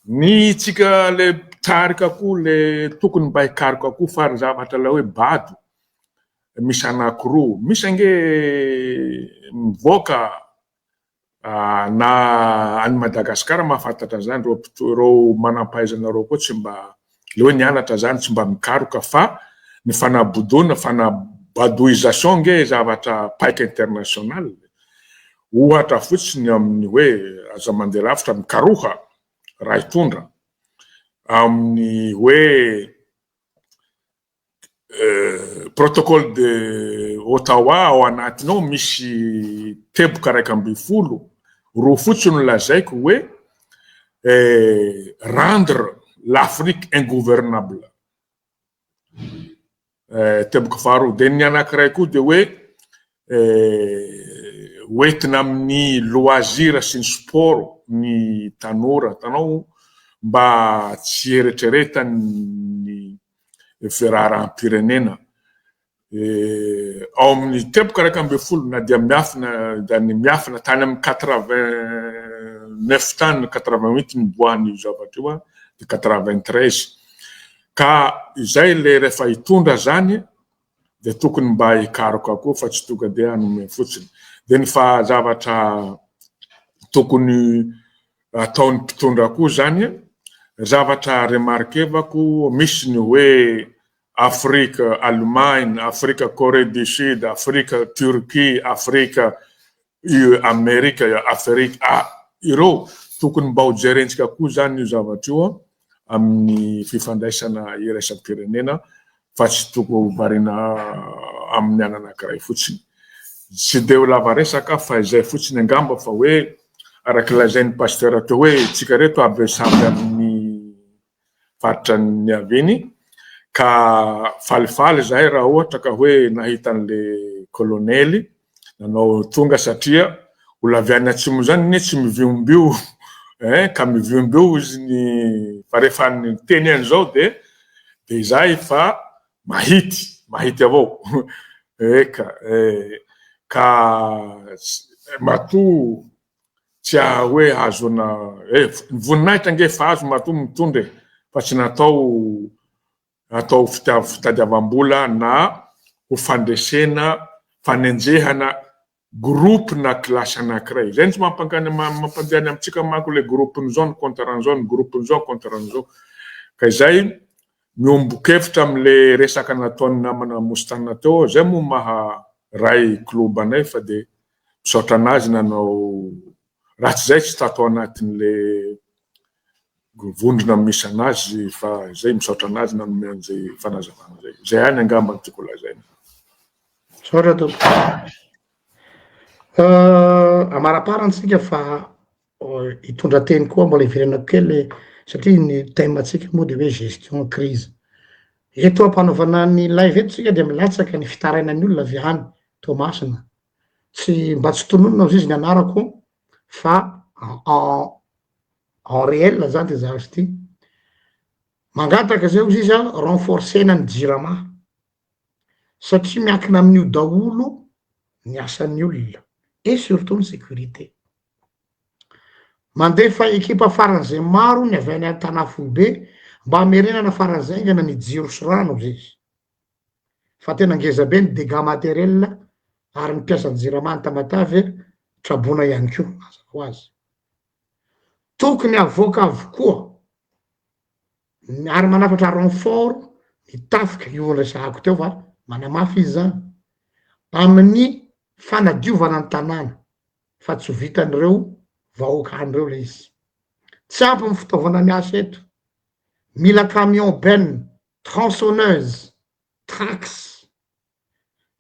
Ny tsika le pitarika koa le tokony mba hikarika koa fary zavatra la hoe bado misy anankiroa, misy ange mivoaka na any Madagasikara mahafantatra zany reo manam-pahaizana reo koa tsy mba le hoe nianatra zany tsy mba mikaroka fa ny fanabodona fanabadoisation nge zavatra paika international ohatra fotsiny amin'ny hoe aza mandeha lavitra mikaroha raha hitondra amin'ny hoe protocole de Ottawa ao anatinao misy teboka 120 roa fotsiny lazaiko hoe rendre l'Afrique ingouvernable. Teboka faharoa de ny anankiray koa de hoe hoentina amin'ny loisir sy ny sport ny tanora tanao mba tsy eritreretany firaharam-pirenena. Ao amin'ny teboka 120 na dia miafina tany amin'ny 89 tany 88 ny boan'ny zavatra io de 93 ka izay le rehefa hitondra zany de tokony mba hikaroka koa fa tsy tonga de hanome fotsiny. De ny fahazavatra tokony ataon'ny mpitondra koa zany zavatra remarquevako misy ny hoe Afrique Allemagne, Afrique Corée du Sud, Afrique Turquie, Afrique Amerika, Afrique ireo tokony mba ho jerentsika koa zany io zavatra io amin'ny fifandraisana iraisam-pirenena fa tsy tokony varina amin'ny anankiray fotsiny. Tsy de ho lava resaka fa izay fotsiny angamba fa hoe araka lazain'ny pasteur teo hoe tsika reto aby samby amin'ny faritra ny aveny ka falifaly zahay raha ohatra ka hoe nahita an'le kolonely nanao tonga satria olaviany atsimo zany ne tsy miviombio ka miviombio izy ny fa rehefa ny teny an'izao de izay fa mahity avao eka ka matoa tsy hoe hazona voninahitra nge fa azo matoa mitondra fa tsy atao fitadiavam-bola na ho fandresena fanenjehana groupe na klasy anankiray. Zay tsy mampandehany amitsika manko le groupe zao contre ran'izao, groupe zao contre ran'izao. Ka izay miombokevitra am'le resaka nataon'ny namana Mostana teo, zay moa maha ray kloba anay fa de misaotra anazy nanao raha tsy zay tsy tatao anatin'le vondrona misy anazy fa zay misaotra anazy nanome an'izay fanazavana zay. Zay hany angamba ny tiako lazaina. Saotra tompoko. Amaraparantsika fa hitondra teny koa mbola iverenako kely satria ny thème atsika moa de hoe gestion crise. Eto ampanaovana ny live eto tsika de milatsaka ny fitarainan'ny olona avy any Tomasina. Tsy mba tsy tononona izy ny anarako fa en réel zany ty zavatra ty. Mangataka zay izy renforcena ny jirama satria miankina amin'io daholo ny asan'ny olona et surtout ny sécurité. Mandefa ekipa faran'izay maro ny avy any an-tanà Foibe mba hamerenana faran'izay ngana ny jiro sy rano izy. Fa tena ngeza be ny dégâts matériels ary ny mpiasa ny jirama ny Tamatavy trabona ihany koa mazava hoazy. Tokony avoaka avokoa ary manafatra renfort mitafika io resahako teo fa manamafy izy zany amin'ny fanadiovana ny tanàna fa tsy vitan'ireo vahoakan'ireo le izy. Tsy ampy ny fitaovana miasa eto. Mila camion benne, tronçonneuse, trax.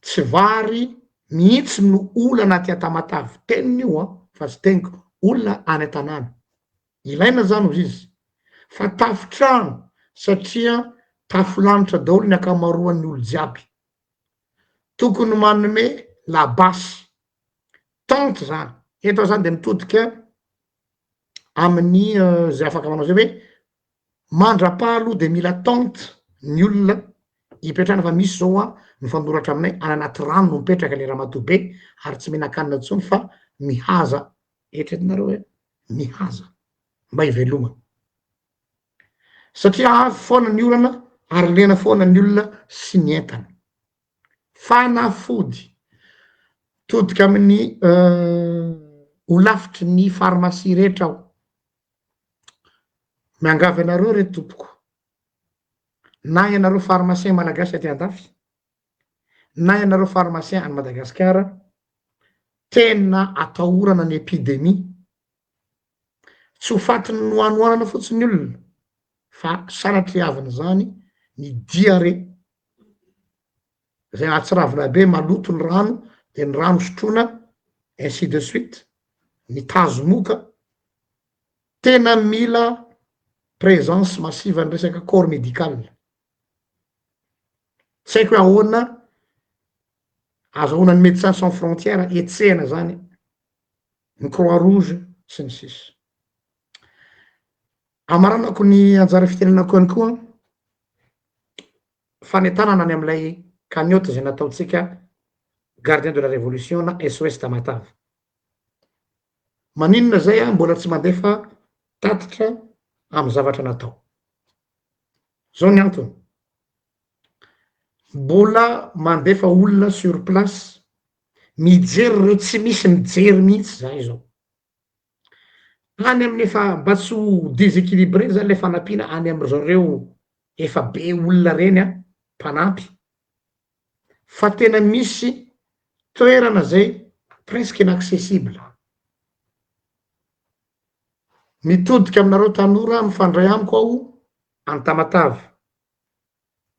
Tsy vary mihitsy no olana aty Tamatavy. Tenin'io fa tsy teniko olona any an-tanàna. Ilaina zany izy. Fa tafitrano satria tafilanitra daholo ny akamaroan'ny olo jiaby. Tokony manome la basy. Tente zany. Eto zany de mitodika amin'ny zay afaka manao zay hoe mandrapa aloha de mila tente ny olona hipetrahana fa misy zao a mifanoratra aminay any anaty rano no mipetraka le ramatoa be ary tsy mihinan-kanina intsony fa mihaza eritreretinareo hoe mihaza mba hivelomana satria avy foana ny olana ary lena foana ny olona sy ny entana fanafody todika amin'ny ho lafitry ny farmasia rehetra aho miangavy anareo re tompoko na ianareo pharmacien malagasy aty andafy na ianareo pharmacien any Madagasikara tena atahorana ny epidemie tsy ho fatiny noanoanana fotsiny olona fa sanatriavina zany ny diarrhée zay atsiravina be maloto ny rano de ny rano sotroina ainsi de suite ny tazo moka tena mila présence massive ny resaka corps médical tsy haiko hoe ahoana azahoana ny médecins sans frontières etsena zany ny croix rouge sy ny sisa amaranako ny anjara fitenenako ihany koa fanentanana any amin'ilay cagnotte zay nataotsika gardien de la révolution na SOS Tamatave maninona zay a mbola tsy mandefa tatitra amy zavatra natao zao ny antony mbola mandefa olona sur place mijery reo tsy misy mijery mihitsy zay zao any amin'ny efa mba tsy ho déséquilibré zany le fanampiana any am'zareo efa be olona reny a mpanampy fa tena misy toerana zay presque inaccessible mitodika aminareo tanora mifandray amiko aho any Tamatave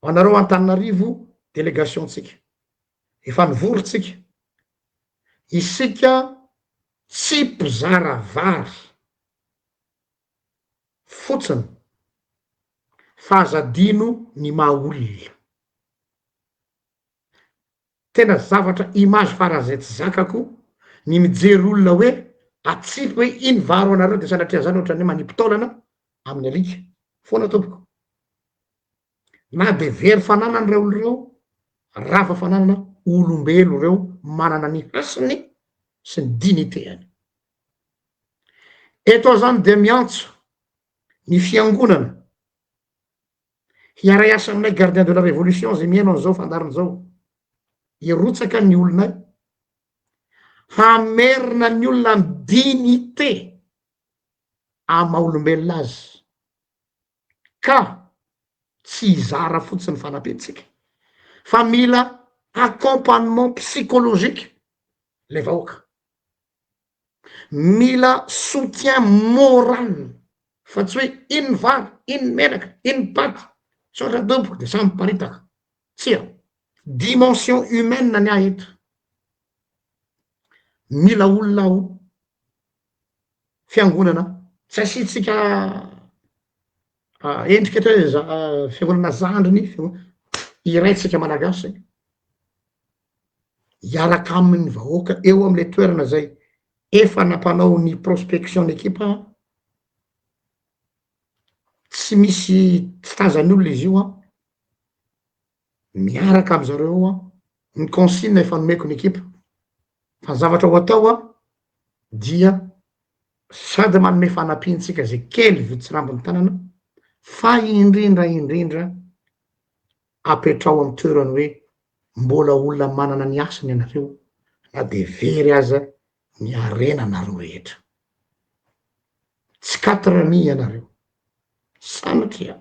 anareo Antananarivo délégation tsika efa nivorontsika isika tsy mpizara vary fotsiny fahazadino ny maha olona tena zavatra image farany zay tsy zakako ny mijery olona hoe atsipy hoe iny varo anareo de sanatria zany ohatrany hoe manipitaolana amin'ny alika foana tompoko na de very fananany reo oloreo rafa fananana olombelo reo manana ny hasiny sy ny dignité-any eto zany de miantso ny fiangonana hiara iasa aminay gardien de la révolution zay mihaino an'izao fandariny zao hirotsaka ny olonay hamerina ny olona ny dignité amy maha olombelona azy ka tsy hizara fotsiny fanampiantsika fa mila accompagnement psychologique le vahoaka mila soutien moral fa tsy hoe iny vary iny menaka iny paty sotra dompoka de samy paritaka tsia dimension humaine ny ahy eto mila olona aho fiangonana tsy asitsika endrika hoe fiangonana zandriny iraitsika malagasy hiaraka amin'ny vahoaka eo am'le toerana zay efa nampanao ny prospection n'ekipa tsy misy fitazany olona izy io a miaraka am'zareo a ny consigne efa nomeko ny ekipa fa ny zavatra ho atao a dia sady manome fanampiantsika zay kely vitsirambony tanana fa indrindra apetrao amy toerany hoe mbola olona manana ny asany ianareo na de very aza ny arena nareo rehetra tsy 4 amis ianareo sanatria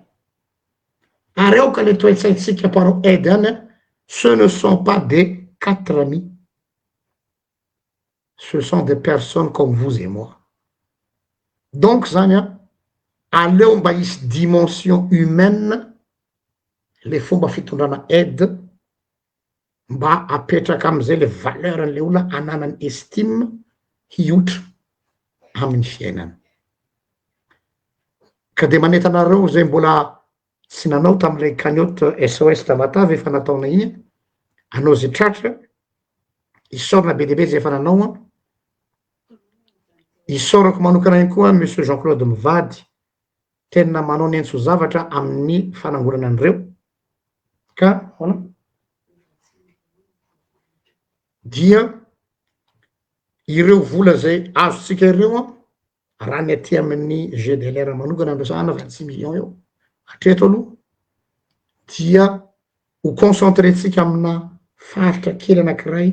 areo ka le toetsaitsika mpanao aide any ce ne sont pas des 4 amis ce sont des personnes comme vous et moi donc zany a aleo mba hisy dimension humaine le fomba fitondrana aide mba apetraka am'izay le valeur an'le olona ananany estime hiotra amin'ny fiainany ka de manetanareo zay mbola tsy nanao tam'ilay cagnotte SOS Tamatave efa nataona iny anao zay tratra isorana be debe zay efa nanao a isorako manokana iny koa monsieur Jean-Claude Mivady tena manao ny entso zavatra amin'ny fanangonana an'ireo ka dia ireo vola zay azotsika ireo raha ny aty amin'ny GDLR manokana androsana 26 millions eo hatreto aloha dia ho concentrétsika amina faritra kely anankiray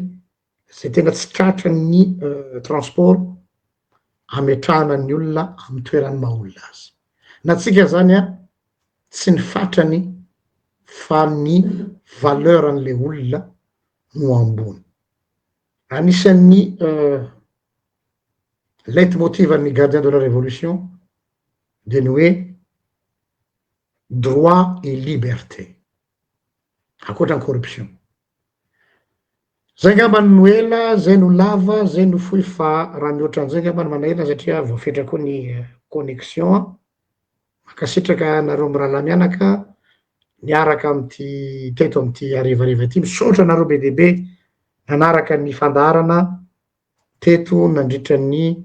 zay tena tsy tratra ny transport ametrahana ny olona amin'ny toerany maha olona azy na tsika zany tsy ny fatrany fa ny valeur an'le olona no ambony anisan'ny leitmotiv an'ny gardien de la révolution de ny hoe droit et liberté akoatra ny corruption zay ngambany no ela zay no lava zay no fohy fa raha mihoatran'izay ngambany manahirana satria voafetra koa ny connexion makasitraka nareo amy raha mianaka niaraka amty teto amty arivariva ty misaotra nareo be debe nanaraka ny fandarana teto nandritra ny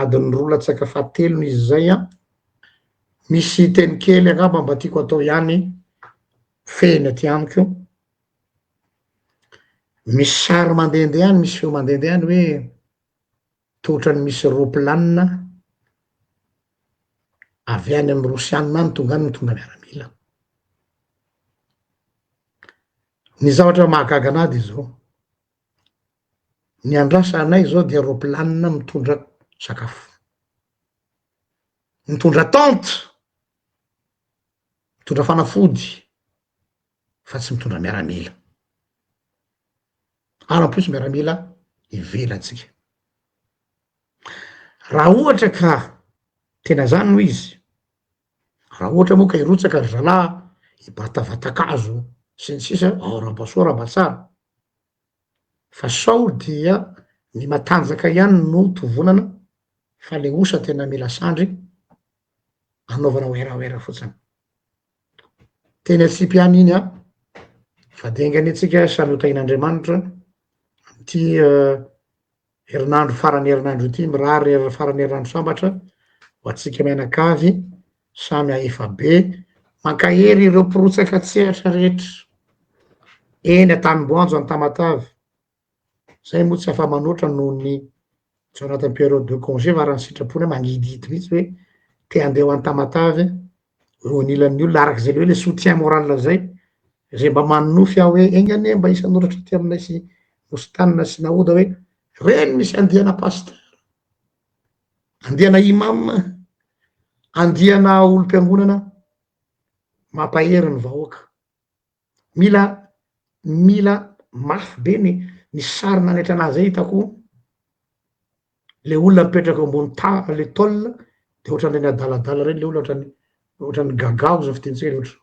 adiny roa-latsaka fahatelony izy zay misy teny kely angamba mba tiako atao ihany feny aty amiko misy sary mandehandeha any misy feo mandehandeha any hoe totrany misy roplanina avy any amy Rosianina any tonga any mitondra miaramila ny zavatra mahagaga anady zao ny andrasa anay zao dia roplanina mitondra sakafo mitondra tente mitondra fanafody fa tsy mitondra miaramila ary en plus miaramila ivelatsika raha ohatra ka tena zany no izy raha ohatra moa ka irotsaka ry zalahy ibatavatakazo sy ny sisa rabasoa rabatsara fa sao dia ny matanjaka ihany no tovonana fa le osa tena mila sandry anaovana oeraoera fotsiny teny Atsipiany iny fa dengany atsika samy hotain'Andriamanitra amty herinandro farany herinandro ity mirary farany herinandro sambatra ho atsika mianakavy samy aefa be mankahery ireo mpirotsaka tsehatra rehetra eny Antanimboanjo Antamatavy zay moa tsy afa manoatra noho ny tsy anatin'ny période de congé varany sitrapony mangididy mihitsy hoe te handeha ho Antamatavy eo anilan'ny olona arak'izay le hoe le soutien moral zay zay mba manofy aho hoe engane mba isan'oratra ty aminay sy Nostanina sy Naoda hoe reny misy andiana pasteur andiana imam andiana olom-piangonana mampahery ny vahoaka mila mafy be ny sary nanaitra anazy zay hitako le olona mipetraka ambony le tôle de ohatran'le ny adaladala reny le olona ohatran'ny gagao zay fitentsika ohatry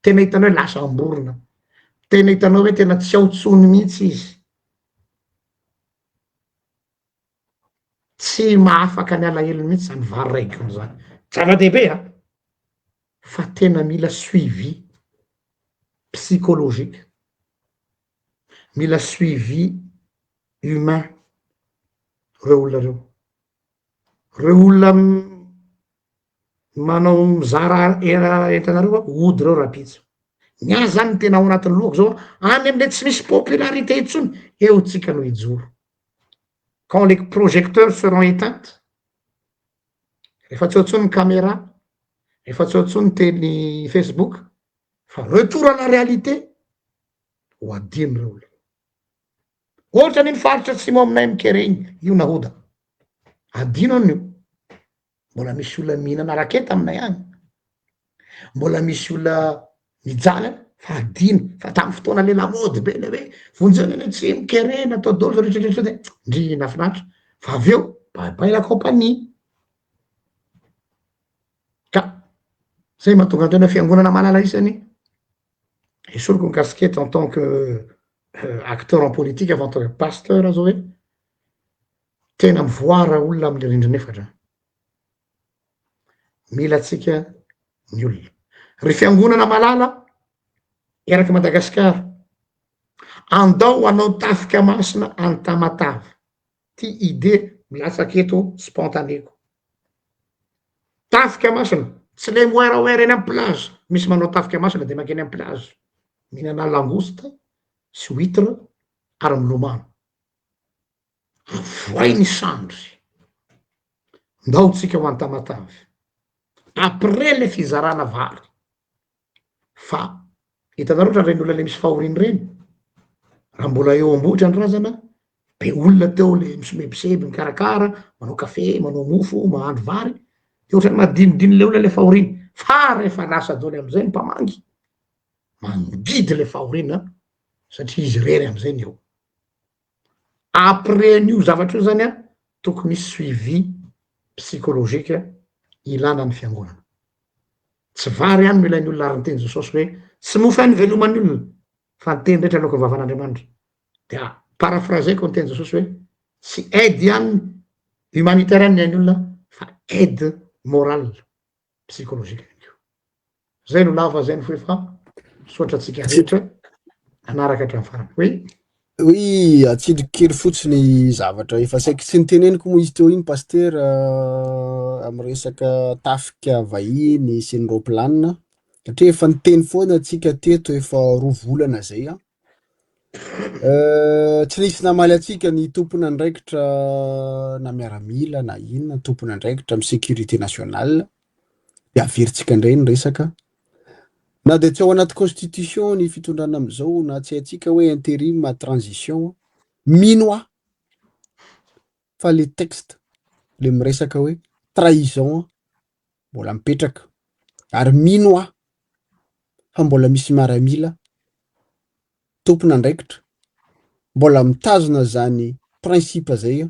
tena hitanao hoe lasa amborona tena hitanao hoe tena tsy aotsony mihitsy izy tsy mahafaka ny alahelo mihitsy zany vary raikiny zany zava-dehibe fa tena mila suivi psychologique mila suivi humain reo olona reo olona manao mizara entanareo ody reo rapitso ny azy zany tena ao anatin'ny lohako zao any amle tsy misy popularité itsony eo tsika no ijoro quand les projecteurs seront éteintes rehefa tsy otsony ny caméra rehefa tsy otsony teny Facebook fa retour à la réalité ho adino reo olona ohatra ny faritra tsy mo aminay mikeregny io Nahoda adino an'io mbola misy olona mihinana raketa aminay any mbola misy olona mijaly fa adino fa tamin'ny fotoana le lamody be le hoe vonjeny eny tsy mikerena atao dolo rehetrarehetra de ndrina finatra fa avy eo baibai la compagnie ka zay mahatonga antena fiangonana malala isany esoriko ny casquette en tant que acteur en politique avant tant que pasteur zao hoe tena mivoara olona amle rindrina efatra mila tsika ny olona ry fiangonana malala eraky Madagasikara andao anao tafika masina Antamatavy ty idée milatsaky eto spontanéko tafika masina tsy le moeraoera eny amin'ny plage misy manao tafika masina de makeny amin'ny plage mihinana langosta sy huitre ary milomano avoay ny sandry ndao tsika ho an-tamatavy après le fizarana vary fa hitanareo reny olona le misy fahoriny reny raha mbola eo ambotra ny razana be olona teo le misomebiseby mikarakara manao kafe manao mofo mahandro vary de ohatrany madinidiny le olona le fahoriny fa rehefa lasa daholo am'izay ny mpamangy mangidy le fahorina satria izy rery am'izay ny eo après n'io zavatra io zany a tokony misy suivi psychologique ilana ny fiangonana tsy vary any no ilain'ny olona ary ny teny Jesosy hoe tsy mofo any veloman'ny olona fa ny teny rehetra aloka vavan'Andriamanitra de paraphraseko ny teny Jesosy hoe tsy aide ihany humanitaire any ny olona fa aide morale psychologique zay no lava zay ny foe fa sotra atsika rehetra anaraka hatramin'ny farany hoe oui atsidikely fotsiny zavatra efa saiky tsy niteneniko moa izy teo iny paster amy resaka tafika vahiny sy ny ropilanina satria efa niteny foana atsika teto efa 2 volana zay a tsy nisy namaly atsika ny tompona andraikitra na miaramila na inona tompona andraikitra amy sécurité nationale de averintsika indray ny resaka na de tsy ao anaty constitution ny fitondrana amizao na tsy haitsika hoe intérim ma transition mino a fa le texte le miresaka hoe trahison mbola mipetraka ary mino a fa mbola misy miaramila tompona andraikitra mbola mitazona zany principe zay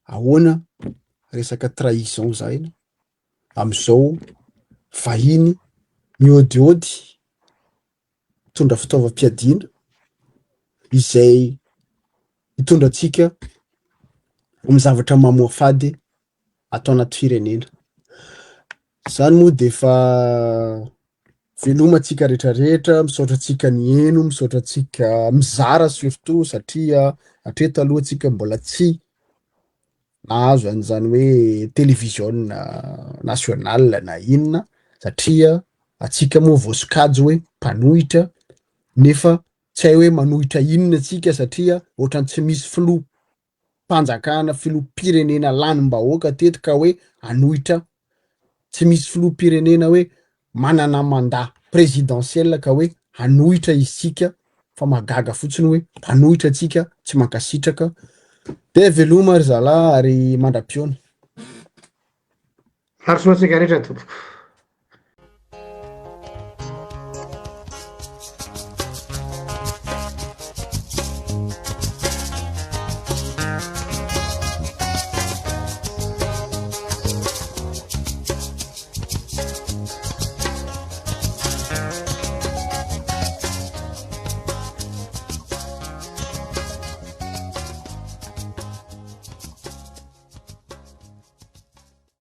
ahoana resaka trahison zay amizao vahiny miodiody mitondra fitaovam-piadina izay mitondra atsika amy zavatra mamoa fady atao anaty firenena zany moa de fa veloma atsika rehetrarehetra misaotra atsika ny eno misaotra atsika mizara surtout satria hatreto aloha atsika mbola tsy nahazo an'izany hoe télévision nationale na inona satria atsika moa voasokajy hoe mpanohitra nefa tsy hay hoe manohitra inona atsika satria ohatrany tsy misy filoham-panjakana filoham-pirenena lanim-bahoaka teto ka hoe anohitra tsy misy filoham-pirenena hoe manana mandat présidentiel ka hoe anohitra isika fa magaga fotsiny hoe mpanohitra atsika tsy mankasitraka de veloma ry zalahy ary mandra-piona ary soa atsika rehetra tompo